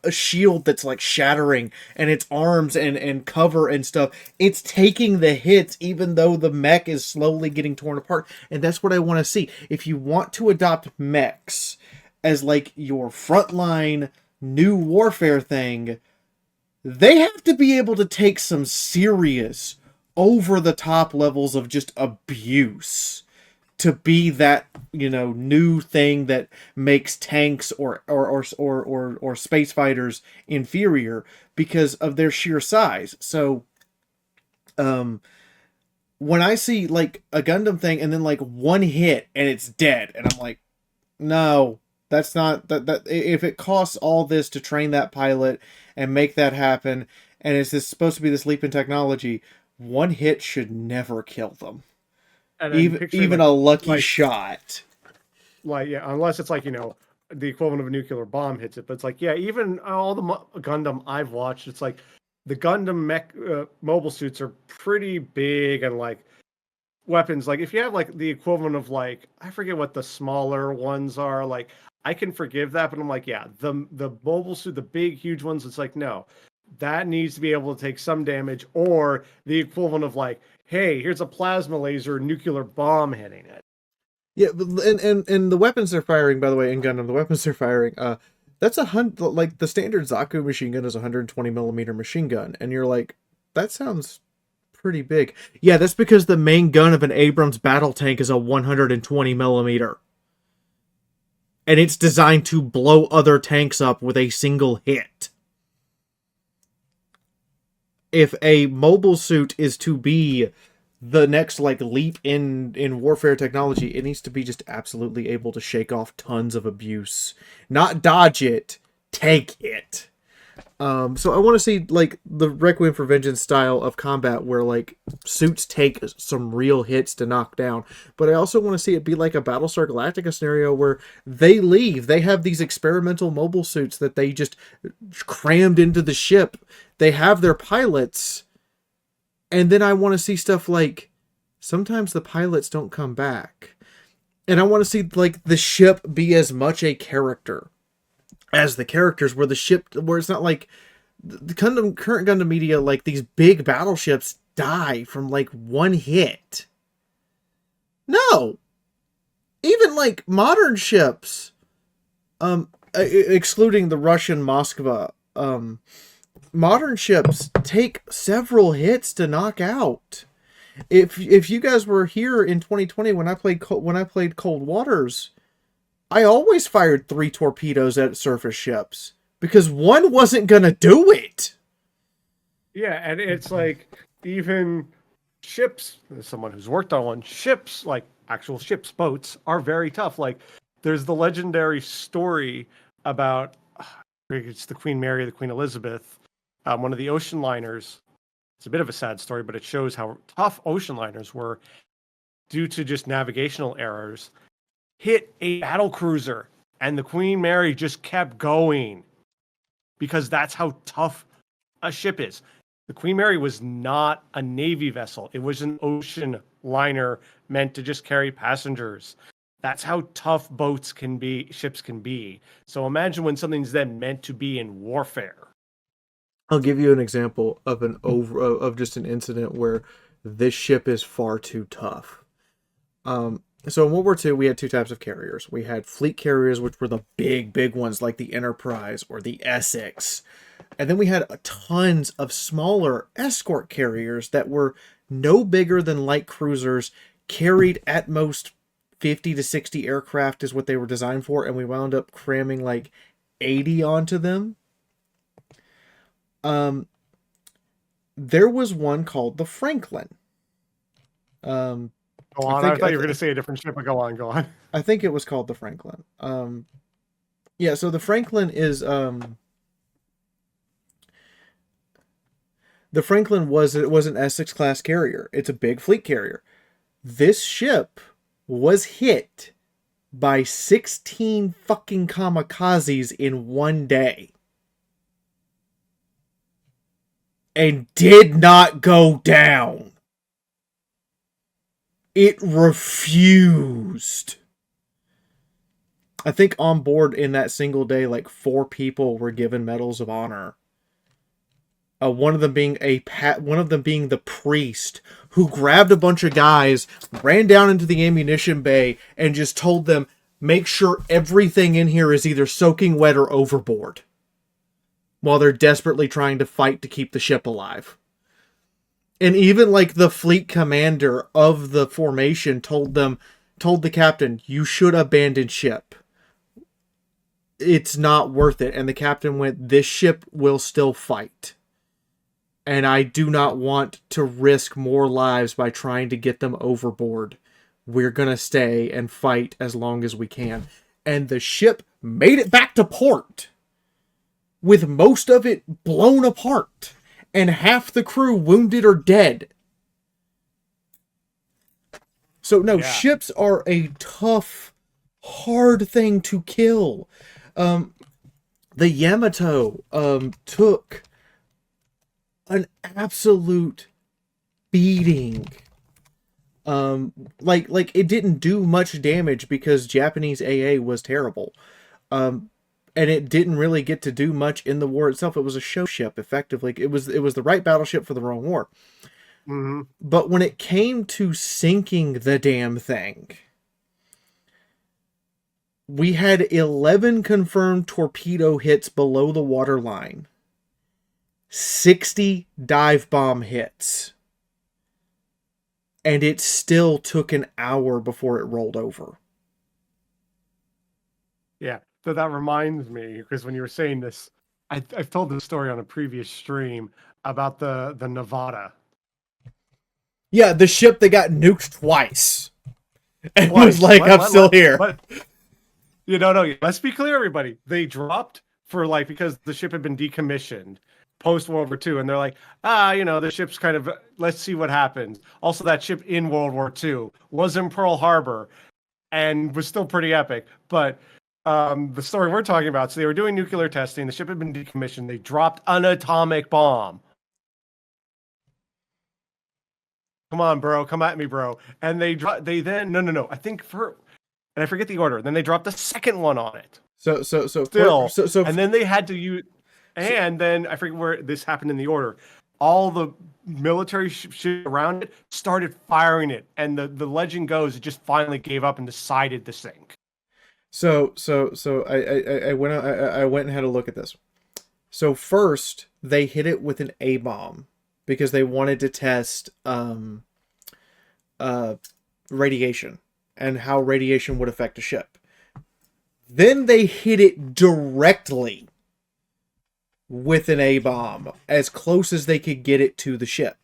a shield that's like shattering and its arms and cover and stuff, it's taking the hits even though the mech is slowly getting torn apart. And that's what I want to see. If you want to adopt mechs as like your frontline new warfare thing, they have to be able to take some serious over the top levels of just abuse to be that, you know, new thing that makes tanks or space fighters inferior because of their sheer size. So Um, when I see like a Gundam thing and then like one hit and it's dead, and I'm like, no, that's not that. If it costs all this to train that pilot and make that happen, and it's this supposed to be this leap in technology, one hit should never kill them. And then Even a lucky shot. Like, yeah, unless it's like, the equivalent of a nuclear bomb hits it. But it's like, yeah, even all the Gundam I've watched, it's like the Gundam mobile suits are pretty big, and like weapons. Like if you have like the equivalent of like, I forget what the smaller ones are. Like I can forgive that, but I'm like, yeah, the mobile suit, the big huge ones. It's like, no, that needs to be able to take some damage, or the equivalent of like, hey, here's a plasma laser, nuclear bomb hitting it. Yeah, and the weapons they're firing, by the way, in Gundam, the weapons they're firing, that's like the standard Zaku machine gun is a 120 millimeter machine gun, and you're like, that sounds pretty big. Yeah, that's because the main gun of an Abrams battle tank is a 120 millimeter, and it's designed to blow other tanks up with a single hit. If a mobile suit is to be the next like leap in warfare technology, it needs to be just absolutely able to shake off tons of abuse, not dodge it, take it. So I want to see like the Requiem for Vengeance style of combat where like suits take some real hits to knock down, but I also want to see it be like a Battlestar Galactica scenario where they leave, they have these experimental mobile suits that they just crammed into the ship, they have their pilots. And then I want to see stuff like sometimes the pilots don't come back. And I want to see like the ship be as much a character as the characters, where the ship, where it's not like the current Gundam media, like these big battleships die from like one hit. No. Even like modern ships, excluding the Russian Moskva, modern ships take several hits to knock out. If you guys were here in 2020 when I played Cold Waters, I always fired 3 torpedoes at surface ships because one wasn't gonna do it. Yeah, and it's like even ships, as someone who's worked on one, ships, like actual ships, boats, are very tough. Like there's the legendary story about it's the Queen Mary, the Queen Elizabeth, one of the ocean liners. It's a bit of a sad story, but it shows how tough ocean liners were due to just navigational errors. Hit a battle cruiser, and the Queen Mary just kept going because that's how tough a ship is. The Queen Mary was not a Navy vessel. It was an ocean liner meant to just carry passengers. That's how tough boats can be, ships can be. So imagine when something's then meant to be in warfare. I'll give you an example of of just an incident where this ship is far too tough. So in World War II, we had 2 types of carriers. We had fleet carriers, which were the big ones, like the Enterprise or the Essex. And then we had tons of smaller escort carriers that were no bigger than light cruisers, carried at most 50 to 60 aircraft is what they were designed for, and we wound up cramming like 80 onto them. There was one called the Franklin. Go on. I thought you were going to say a different ship, but go on. I think it was called the Franklin. Yeah, so the Franklin is the Franklin was an Essex class carrier. It's a big fleet carrier. This ship was hit by 16 fucking kamikazes in one day. And did not go down. It refused. I think on board in that single day, like 4 people were given medals of honor. One of them being the priest who grabbed a bunch of guys, ran down into the ammunition bay, and just told them, make sure everything in here is either soaking wet or overboard. While they're desperately trying to fight to keep the ship alive. And even like the fleet commander of the formation told the captain, you should abandon ship. It's not worth it. And the captain went, this ship will still fight. and I do not want to risk more lives by trying to get them overboard. We're gonna stay and fight as long as we can. And the ship made it back to port with most of it blown apart and half the crew wounded or dead. So no, ships are a tough, hard thing to kill. The Yamato took an absolute beating. Like it didn't do much damage because Japanese AA was terrible. And it didn't really get to do much in the war itself. It was a show ship, effectively. It was the right battleship for the wrong war. Mm-hmm. But when it came to sinking the damn thing, we had 11 confirmed torpedo hits below the waterline, 60 dive bomb hits, and it still took an hour before it rolled over. Yeah, so that reminds me, because when you were saying this, I've told this story on a previous stream about the Nevada. Yeah, the ship that got nuked twice. And was like, I'm still here. No, let's be clear, everybody. They dropped for because the ship had been decommissioned post World War II, and they're like, the ship's kind of, let's see what happens. Also, that ship in World War II was in Pearl Harbor and was still pretty epic. But the story we're talking about, so they were doing nuclear testing. The ship had been decommissioned. They dropped an atomic bomb. Come on, bro. Come at me, bro. And they then no. I think and I forget the order. Then they dropped the second one on it. And then they had to use, and then I forget where this happened in the order. All the military shit around it started firing it, and the legend goes it just finally gave up and decided to sink. So I went and had a look at this. So first they hit it with an A bomb because they wanted to test radiation and how radiation would affect a ship. Then they hit it directly with an A bomb as close as they could get it to the ship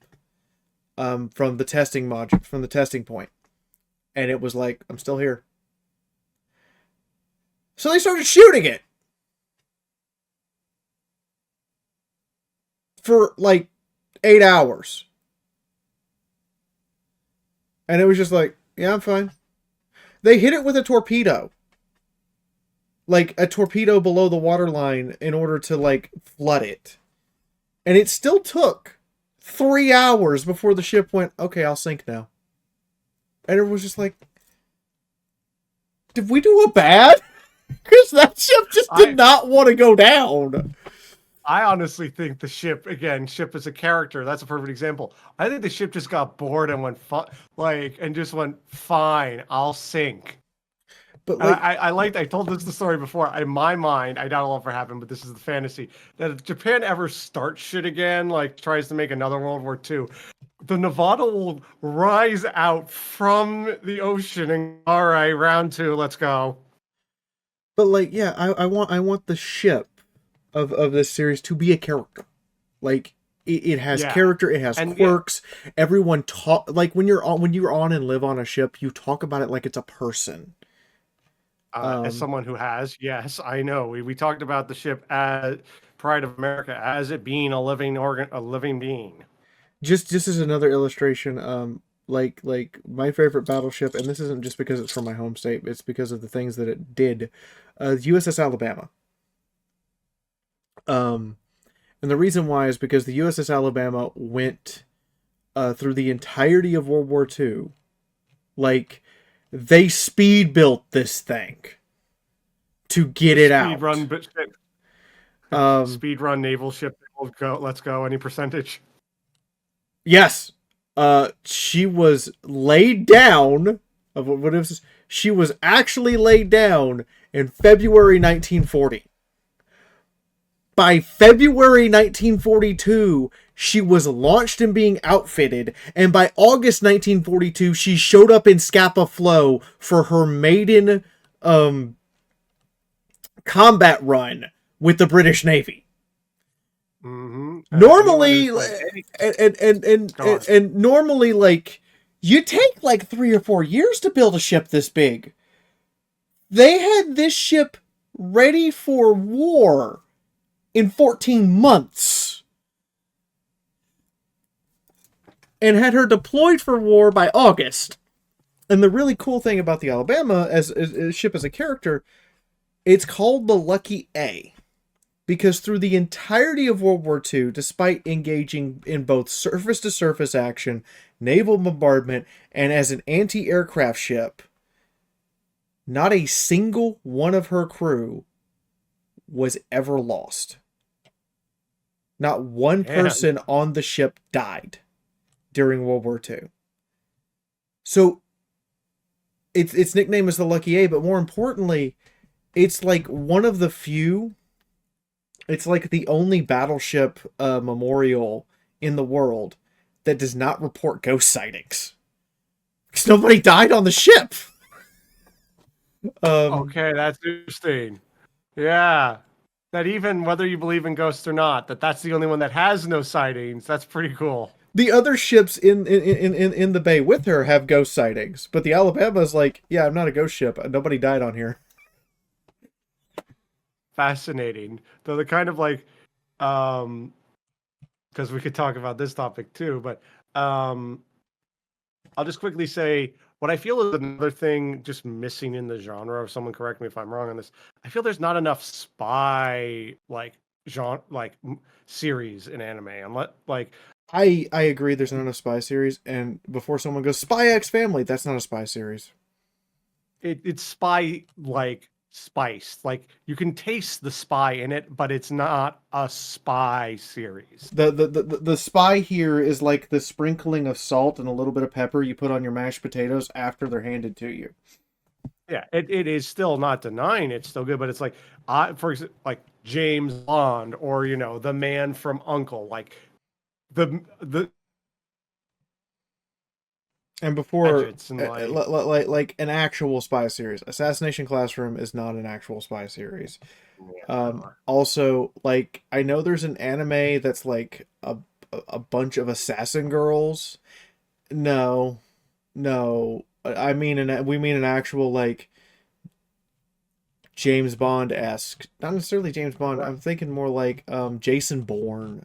from the testing module, from the testing point, and it was like, I'm still here. So they started shooting it for 8 hours. And it was just like, yeah, I'm fine. They hit it with a torpedo. A torpedo below the waterline in order to, flood it. And it still took 3 hours before the ship went, okay, I'll sink now. And it was just like, did we do a bad? Because that ship just did not want to go down. I honestly think the ship is a character. That's a perfect example. I think the ship just got bored and went fine, I'll sink. But I told the story before. In my mind, I doubt it'll ever happen, but this is the fantasy that if Japan ever starts shit again, tries to make another World War II, the Nevada will rise out from the ocean and all right, round 2, let's go. But I want the ship of this series to be a character. It has character, it has quirks. Yeah. Everyone talk when you're on and live on a ship, you talk about it like it's a person. As someone who has, yes, I know. We talked about the ship as Pride of America as it being a living being. Just as another illustration, like my favorite battleship, and this isn't just because it's from my home state, it's because of the things that it did. USS Alabama. And the reason why is because the USS Alabama went through the entirety of World War II. They speed built this thing to get it out. Speed run naval ship. Let's go. Any percentage? Yes. She was laid down. She was actually laid down in February 1940. By February 1942, she was launched and being outfitted, and by August 1942, she showed up in Scapa Flow for her maiden combat run with the British Navy. Mm-hmm. Normally, Go on. and normally, like, you take like 3 or 4 years to build a ship this big. They had this ship ready for war in 14 months. And had her deployed for war by August. And the really cool thing about the Alabama as a ship as a character, it's called the Lucky A. Because through the entirety of World War II, despite engaging in both surface-to-surface action, naval bombardment, and as an anti-aircraft ship, not a single one of her crew was ever lost. Not one person on the ship died during World War II. So, its nickname is the Lucky A, but more importantly, it's like one of the few... It's like the only battleship memorial in the world that does not report ghost sightings. Because nobody died on the ship. Okay, that's interesting. Yeah. That even whether you believe in ghosts or not, that's the only one that has no sightings. That's pretty cool. The other ships in the bay with her have ghost sightings. But the Alabama's like, yeah, I'm not a ghost ship. Nobody died on here. Fascinating. Though the kind of like because we could talk about this topic too, but I'll just quickly say what I feel is another thing just missing in the genre. Someone correct me if I'm wrong on this. I feel there's not enough spy like genre series in anime. I agree there's not enough spy series, and before someone goes, Spy X Family, that's not a spy series. It's spy like spiced. Like you can taste the spy in it, but it's not a spy series. The spy here is like the sprinkling of salt and a little bit of pepper you put on your mashed potatoes after they're handed to you. Yeah, it is still not denying it's still good, but it's like for example, like James Bond or the Man from U.N.C.L.E. like the and before gadgets and like an actual spy series. Assassination Classroom is not an actual spy series. Also, like, I know there's an anime that's like a bunch of assassin girls. No, I mean we mean an actual like James Bond-esque. Not necessarily James Bond. I'm thinking more like Jason Bourne.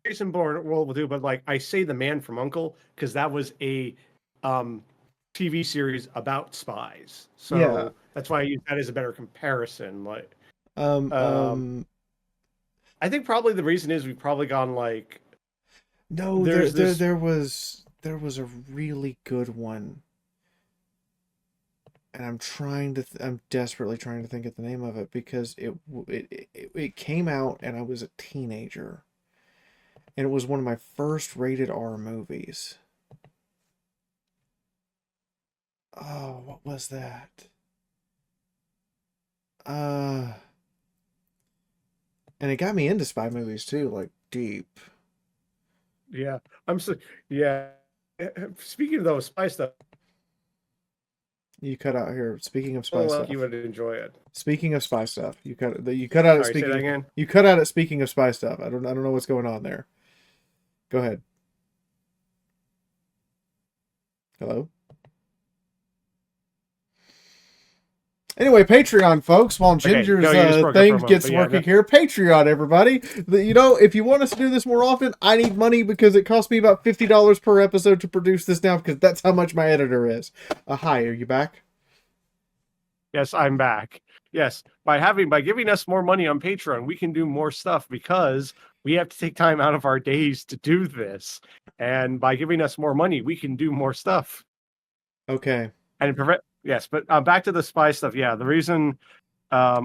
Jason Bourne will do, but like I say, The Man from U.N.C.L.E. because that was a TV series about spies, so Yeah. that's why I use that as a better comparison. Like, I I think probably the reason is we've probably gone like no, there was a really good one, and I'm desperately trying to think of the name of it because it came out and I was a teenager. And it was one of my first rated R movies. Oh, what was that? And it got me into spy movies too, like deep. Yeah, yeah. Speaking of those spy stuff, You cut out here. Speaking of spy stuff. You would enjoy it. Speaking of spy stuff, you cut out. Sorry, say that again. You cut out at speaking of spy stuff. I don't know what's going on there. Go ahead. Hello? Anyway, Patreon, folks, while Ginger's thing gets working here, Patreon, everybody. If you want us to do this more often, I need money because it costs me about $50 per episode to produce this now because that's how much my editor is. Hi, are you back? Yes, I'm back. Yes, by giving us more money on Patreon, we can do more stuff because we have to take time out of our days to do this. And by giving us more money, we can do more stuff. Okay. And yes, but back to the spy stuff. Yeah, the reason I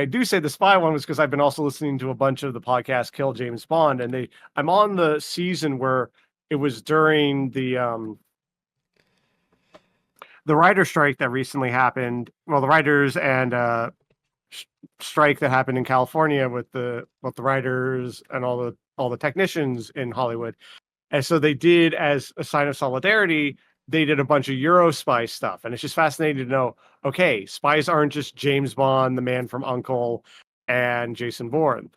do say the spy one was because I've been also listening to a bunch of the podcast Kill James Bond, and I'm on the season where it was during the writer strike that recently happened. Well, the writers and strike that happened in California with the writers and all the technicians in Hollywood. And so they did, as a sign of solidarity, they did a bunch of Euro spy stuff. And it's just fascinating to know, okay, spies aren't just James Bond, the Man from U.N.C.L.E., and Jason Bourne.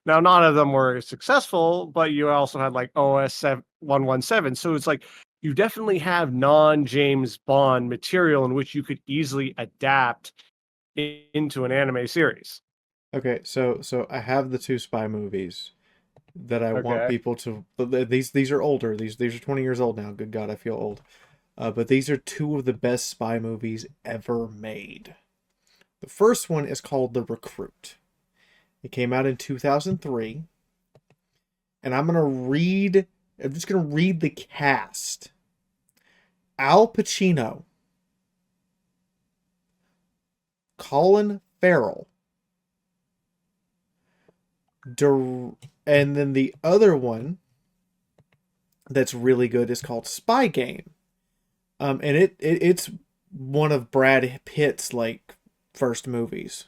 Now, none of them were successful, but you also had like OS 117. So it's like you definitely have non-James Bond material in which you could easily adapt into an anime series. Okay, so I have the two spy movies that I want Okay. people to. These are older. These are 20 years old now. Good God, I feel old. But these are two of the best spy movies ever made. The first one is called The Recruit. It came out in 2003, and I'm just gonna read the cast. Al Pacino, Colin Farrell, and then the other one that's really good is called Spy Game. And it's one of Brad Pitt's like first movies.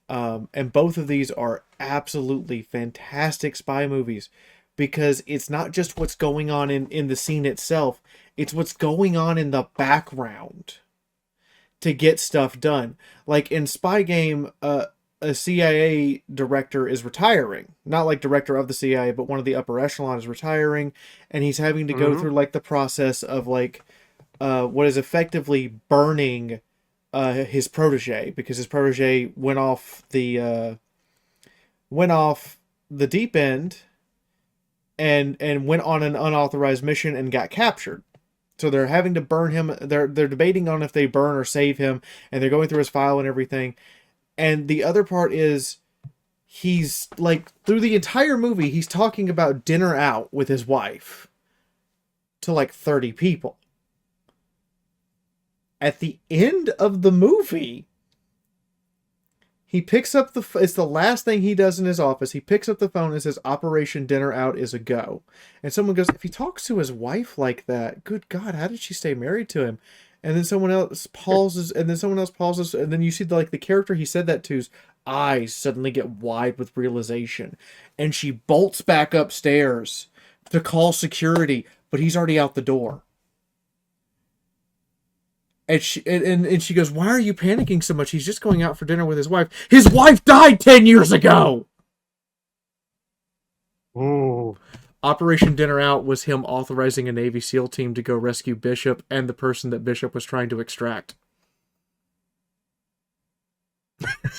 And both of these are absolutely fantastic spy movies because it's not just what's going on in the scene itself, it's what's going on in the background to get stuff done. Like in Spy Game, a CIA director is retiring. Not like director of the CIA, but one of the upper echelon is retiring, and he's having to go through like the process of like what is effectively burning his protege because his protege went off the deep end and went on an unauthorized mission and got captured. So they're having to burn him. They're debating on if they burn or save him, and they're going through his file and everything. And the other part is he's like through the entire movie he's talking about dinner out with his wife to like 30 people. At the end of the movie, he picks up it's the last thing he does in his office. He picks up the phone and says, Operation Dinner Out is a go. And someone goes, if he talks to his wife like that, good God, how did she stay married to him? And then someone else pauses, and then you see the character he said that to's eyes suddenly get wide with realization. And she bolts back upstairs to call security, but he's already out the door. And she goes, why are you panicking so much? He's just going out for dinner with his wife. His wife died 10 years ago! Ooh. Operation Dinner Out was him authorizing a Navy SEAL team to go rescue Bishop and the person that Bishop was trying to extract.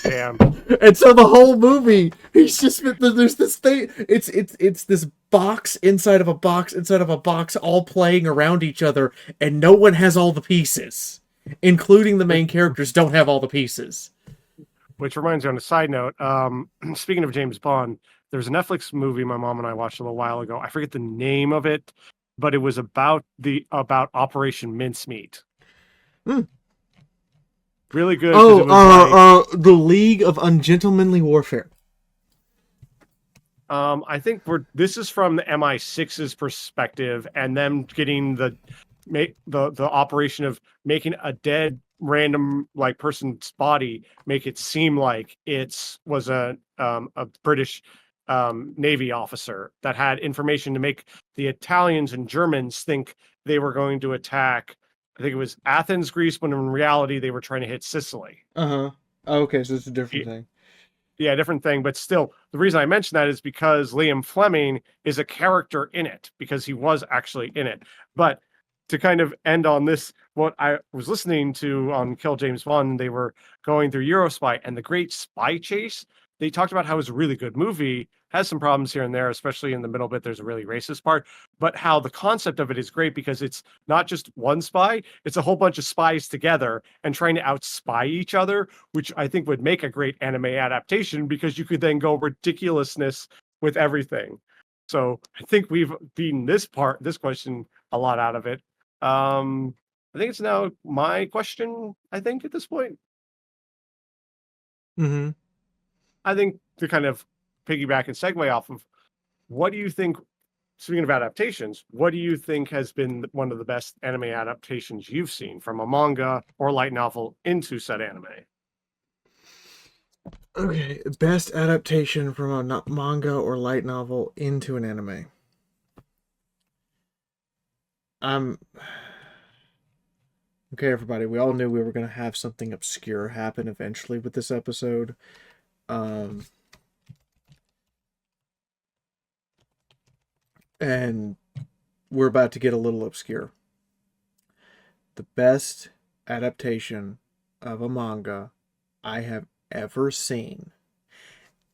Damn. And so the whole movie, he's just there's this thing. It's this box inside of a box inside of a box, all playing around each other, and no one has all the pieces, including the main characters. Don't have all the pieces. Which reminds me, on a side note, speaking of James Bond, there's a Netflix movie my mom and I watched a little while ago. I forget the name of it, but it was about Operation Mincemeat. Really good. The League of Ungentlemanly Warfare. I think this is from the MI6's perspective, and them getting the operation of making a dead random like person's body, make it seem like was a British Navy officer that had information to make the Italians and Germans think they were going to attack. I think it was Athens, Greece, when in reality they were trying to hit Sicily. Oh, okay, so it's a different thing. Yeah, different thing. But still, the reason I mention that is because Liam Fleming is a character in it, because he was actually in it. But to kind of end on this, what I was listening to on Kill James Bond, they were going through Eurospy and the Great Spy Chase. They talked about how it was a really good movie, has some problems here and there, especially in the middle bit. There's a really racist part, but how the concept of it is great because it's not just one spy, it's a whole bunch of spies together and trying to outspy each other, which I think would make a great anime adaptation because you could then go ridiculousness with everything. So I think we've beaten this question a lot out of it. I think it's now my question, I think, at this point. Mm-hmm. I think to kind of piggyback and segue off of, what do you think, speaking of adaptations, what do you think has been one of the best anime adaptations you've seen from a manga or light novel into said anime? Okay, best adaptation from a manga or light novel into an anime. Okay, everybody, we all knew we were going to have something obscure happen eventually with this episode. And we're about to get a little obscure. The best adaptation of a manga I have ever seen,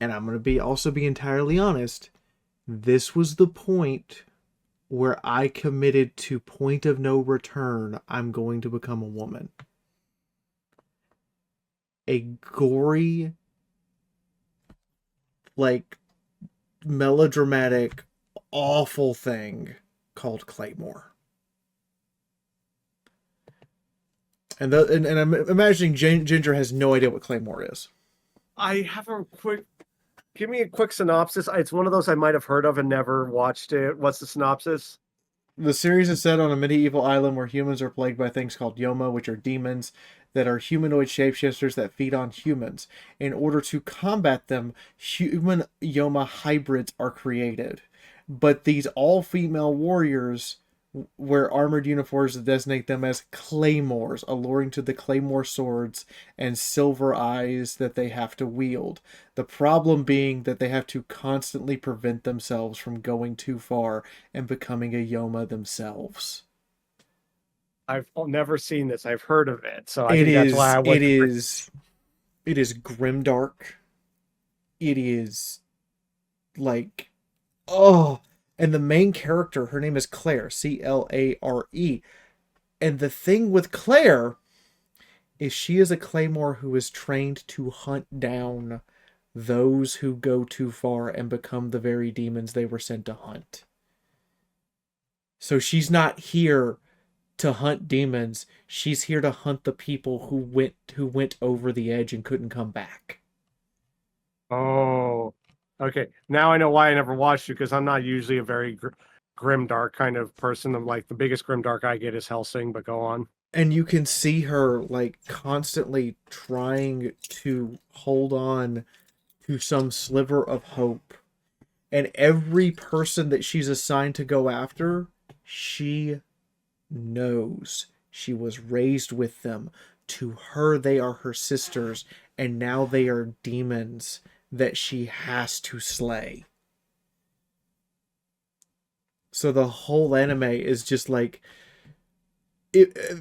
and I'm going to be entirely honest, this was the point where I committed to point of no return. I'm going to become a woman. A gory, like, melodramatic, awful thing called Claymore. And I'm imagining Ginger has no idea what Claymore is. I have a quick. Give me a quick synopsis. It's one of those I might have heard of and never watched it. What's the synopsis? The series is set on a medieval island where humans are plagued by things called Yoma, which are demons that are humanoid shapeshifters that feed on humans. In order to combat them, human Yoma hybrids are created. But these all-female warriors wear armored uniforms that designate them as claymores, alluring to the claymore swords and silver eyes that they have to wield. The problem being that they have to constantly prevent themselves from going too far and becoming a Yoma themselves. I've never seen this. I've heard of it, so I It think that's is why I it wasn't. is grimdark. It is like, oh, and the main character, her name is Claire, Clare. And the thing with Claire is she is a claymore who is trained to hunt down those who go too far and become the very demons they were sent to hunt. So she's not here to hunt demons. She's here to hunt the people who went over the edge and couldn't come back. Oh, okay. Now I know why I never watched it, because I'm not usually a very grimdark kind of person. I'm like, the biggest grimdark I get is Hellsing, but go on. And you can see her like constantly trying to hold on to some sliver of hope. And every person that she's assigned to go after, she knows. She was raised with them. To her, they are her sisters, and now they are demons that she has to slay. So the whole anime is just like,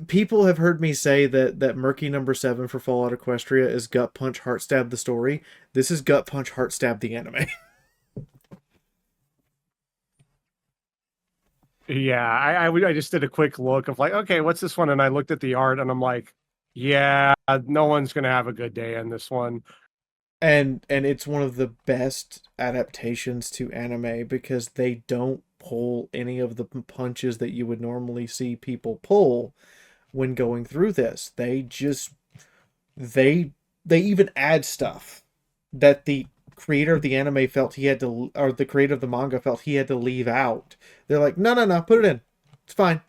people have heard me say that Murky number 7 for Fallout Equestria is Gut Punch Heart Stab the story. This is Gut Punch Heart Stab the anime. Yeah, I just did a quick look of like, okay, what's this one? And I looked at the art and I'm like, yeah, no one's gonna have a good day on this one. And it's one of the best adaptations to anime because they don't pull any of the punches that you would normally see people pull when going through this. They even add stuff that the creator of the anime felt he had to, or the creator of the manga felt he had to leave out. They're like, no, put it in. It's fine.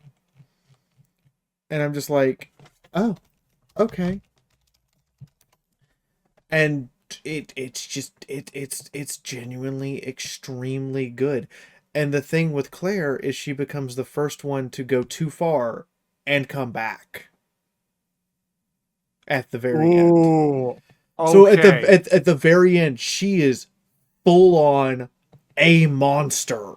And I'm just like, oh, okay. And it's genuinely extremely good. And the thing with Claire is she becomes the first one to go too far and come back at the very end. Okay. So at the very end, she is full on a monster.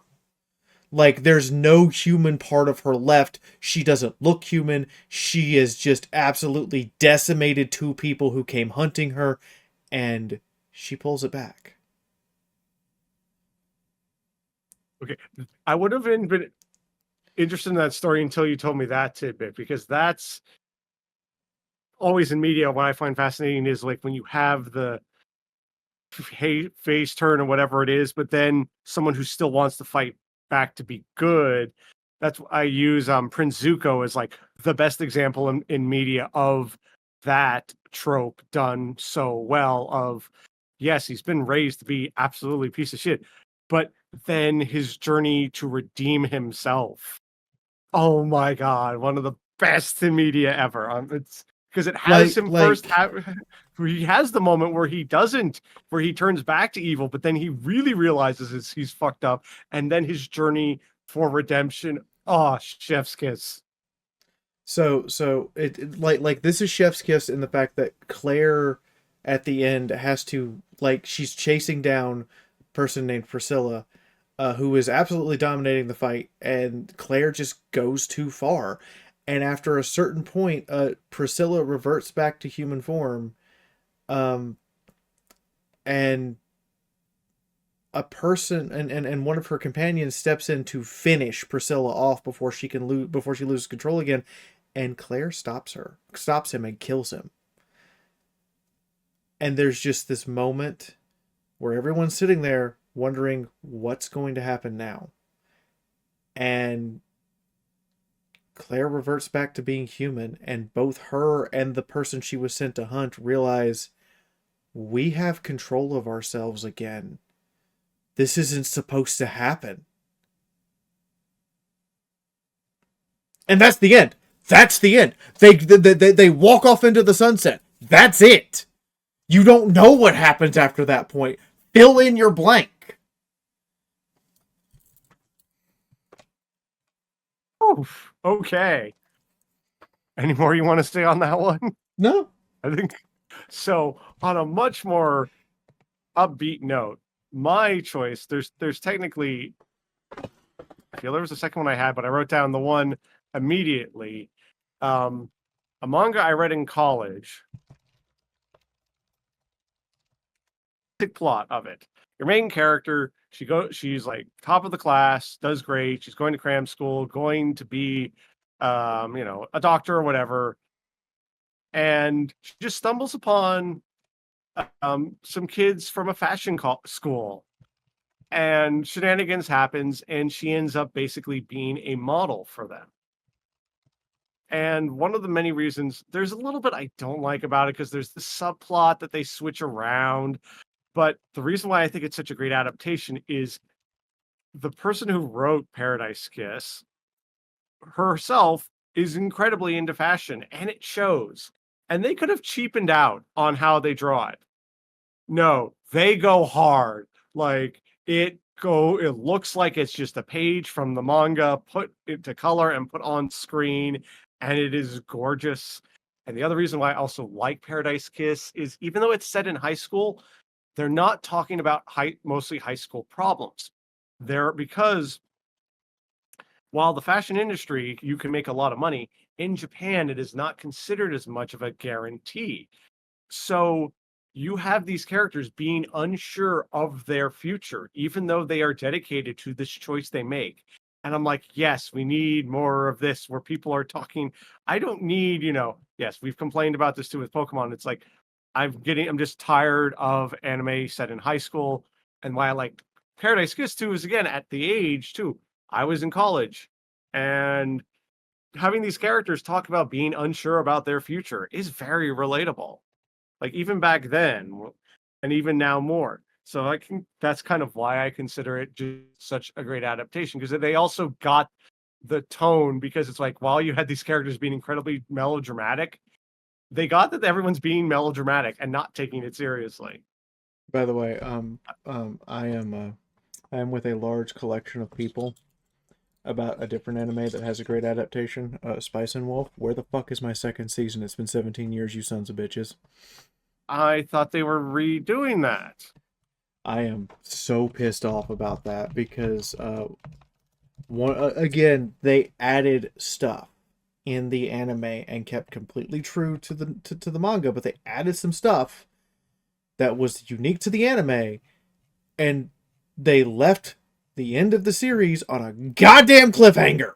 Like, there's no human part of her left. She doesn't look human. She is just absolutely decimated two people who came hunting her, and she pulls it back. Okay, I would have been interested in that story until you told me that tidbit, because that's always in media what I find fascinating is like when you have the face turn or whatever it is, but then someone who still wants to fight back to be good. That's I use Prince Zuko as like the best example in media of that trope done so well. Of yes, he's been raised to be absolutely a piece of shit, but then his journey to redeem himself. Oh my god, one of the best in media ever. It's because it has him first. He has the moment where he doesn't, where he turns back to evil, but then he really realizes he's fucked up, and then his journey for redemption. Oh, chef's kiss. So it like this is chef's kiss in the fact that Claire at the end has to, like, she's chasing down a person named Priscilla, who is absolutely dominating the fight, and Claire just goes too far. And after a certain point, Priscilla reverts back to human form, um, and a person and one of her companions steps in to finish Priscilla off before she can before she loses control again, and Claire stops him and kills him. And there's just this moment where everyone's sitting there wondering what's going to happen now. And Claire reverts back to being human, and both her and the person she was sent to hunt realize we have control of ourselves again. This isn't supposed to happen. And that's the end. That's the end. They walk off into the sunset. That's it. You don't know what happens after that point. Fill in your blank. Oof. Okay. Any more you want to say on that one? No. I think so. On a much more upbeat note, my choice, there's technically, I feel there was a second one I had, but I wrote down the one immediately. A manga I read in college. Basic plot of it. Your main character, she's like top of the class, does great. She's going to cram school, going to be, a doctor or whatever. And she just stumbles upon some kids from a fashion school, and shenanigans happens, and she ends up basically being a model for them. And one of the many reasons, there's a little bit I don't like about it because there's the subplot that they switch around. But the reason why I think it's such a great adaptation is the person who wrote Paradise Kiss herself is incredibly into fashion, and it shows. And they could have cheapened out on how they draw it. No, they go hard. Like it looks like it's just a page from the manga put into color and put on screen, and it is gorgeous. And the other reason why I also like Paradise Kiss is even though it's set in high school, they're not talking about mostly high school problems. Because while the fashion industry, you can make a lot of money, in Japan, it is not considered as much of a guarantee. So you have these characters being unsure of their future, even though they are dedicated to this choice they make. And I'm like, yes, we need more of this where people are talking. I don't need, yes, we've complained about this too with Pokemon. It's like, I'm just tired of anime set in high school. And why I like Paradise Kiss too is again at the age too. I was in college, and having these characters talk about being unsure about their future is very relatable. Like even back then, and even now more. So that's kind of why I consider it just such a great adaptation, because they also got the tone, because it's like while you had these characters being incredibly melodramatic, they got that everyone's being melodramatic and not taking it seriously. By the way, I am with a large collection of people about a different anime that has a great adaptation, Spice and Wolf. Where the fuck is my second season? It's been 17 years, you sons of bitches. I thought they were redoing that. I am so pissed off about that because, again, they added stuff in the anime and kept completely true to the manga, but they added some stuff that was unique to the anime, and they left the end of the series on a goddamn cliffhanger.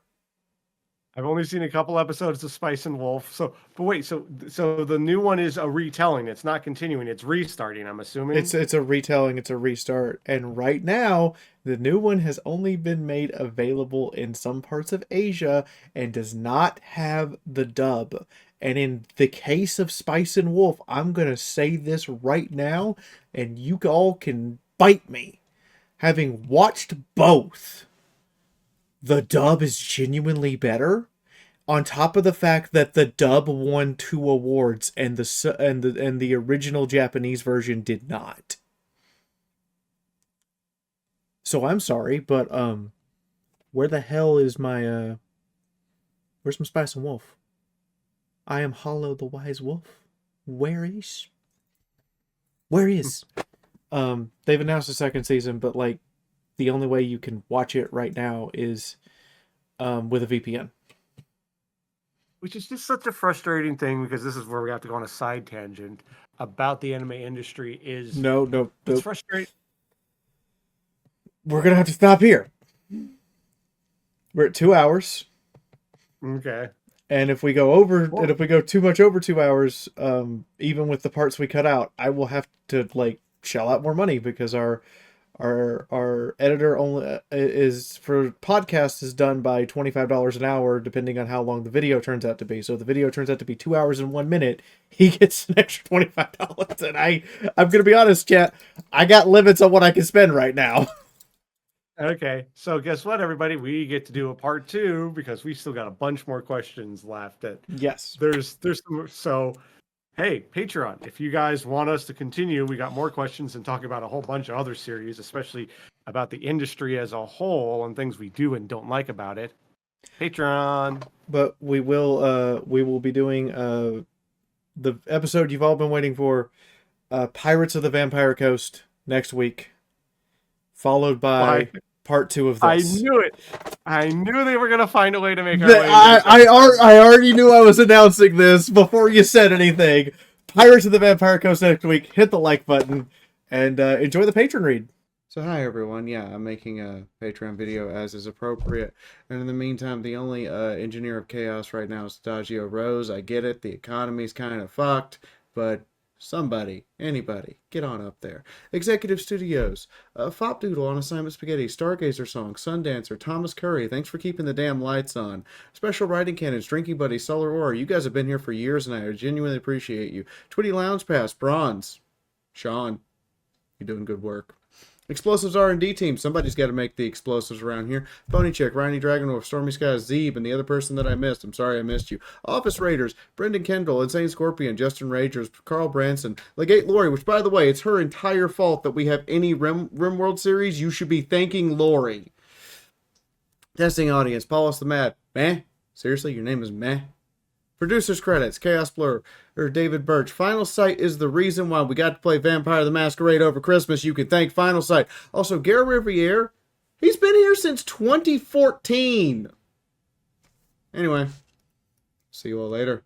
I've only seen a couple episodes of Spice and Wolf. But wait, so the new one is a retelling. It's not continuing. It's restarting, I'm assuming. It's a retelling. It's a restart. And right now, the new one has only been made available in some parts of Asia and does not have the dub. And in the case of Spice and Wolf, I'm going to say this right now, and you all can bite me. Having watched both, the dub is genuinely better. On top of the fact that the dub won 2 awards and the original Japanese version did not. So I'm sorry, but where the hell is my where's my Spice and Wolf? I am Hollow the Wise Wolf. Where is? They've announced a second season, but like the only way you can watch it right now is with a VPN. Which is just such a frustrating thing, because this is where we have to go on a side tangent about the anime industry. No. It's frustrating. We're gonna have to stop here. We're at 2 hours. Okay. And if we go too much over 2 hours, even with the parts we cut out, I will have to shell out more money, because our editor only is for podcasts is done by $25 an hour, depending on how long the video turns out to be. So if the video turns out to be 2 hours and 1 minute, he gets an extra $25. And I'm gonna be honest, chat, I got limits on what I can spend right now. Okay, so guess what, everybody? We get to do a part 2, because we still got a bunch more questions left. Yes. There's some, so hey, Patreon, if you guys want us to continue, we got more questions and talk about a whole bunch of other series, especially about the industry as a whole and things we do and don't like about it. Patreon. But we will be doing the episode you've all been waiting for, Pirates of the Vampire Coast, next week, followed by part 2 of this. I knew it. I knew they were gonna find a way to make our way. I already knew I was announcing this before you said anything. Pirates of the Vampire Coast next week. Hit the like button and enjoy the patron read. So hi everyone. Yeah, I'm making a Patreon video as is appropriate. And in the meantime, the only engineer of chaos right now is Stagio Rose. I get it. The economy's kind of fucked, but somebody, anybody, get on up there. Executive Studios, Fop Doodle on Assignment Spaghetti, Stargazer Song, Sundancer, Thomas Curry, thanks for keeping the damn lights on. Special Writing Cannons, Drinking Buddy, Solar Aura, you guys have been here for years and I genuinely appreciate you. Twitty Lounge Pass, Bronze, Sean, you're doing good work. Explosives R&D team. Somebody's got to make the explosives around here. Pony Chick, Ryan Dragonwolf, Stormy Skies, Zeeb, and the other person that I missed. I'm sorry I missed you. Office Raiders, Brendan Kendall, Insane Scorpion, Justin Ragers, Carl Branson, Legate Lori, which, by the way, it's her entire fault that we have any RimWorld series. You should be thanking Lori. Testing Audience, Paulus the Mad. Meh? Seriously, your name is Meh? Producers credits, Chaos Blur, or David Birch. Final Sight is the reason why we got to play Vampire the Masquerade over Christmas. You can thank Final Sight. Also, Gare Riviere, he's been here since 2014. Anyway, see you all later.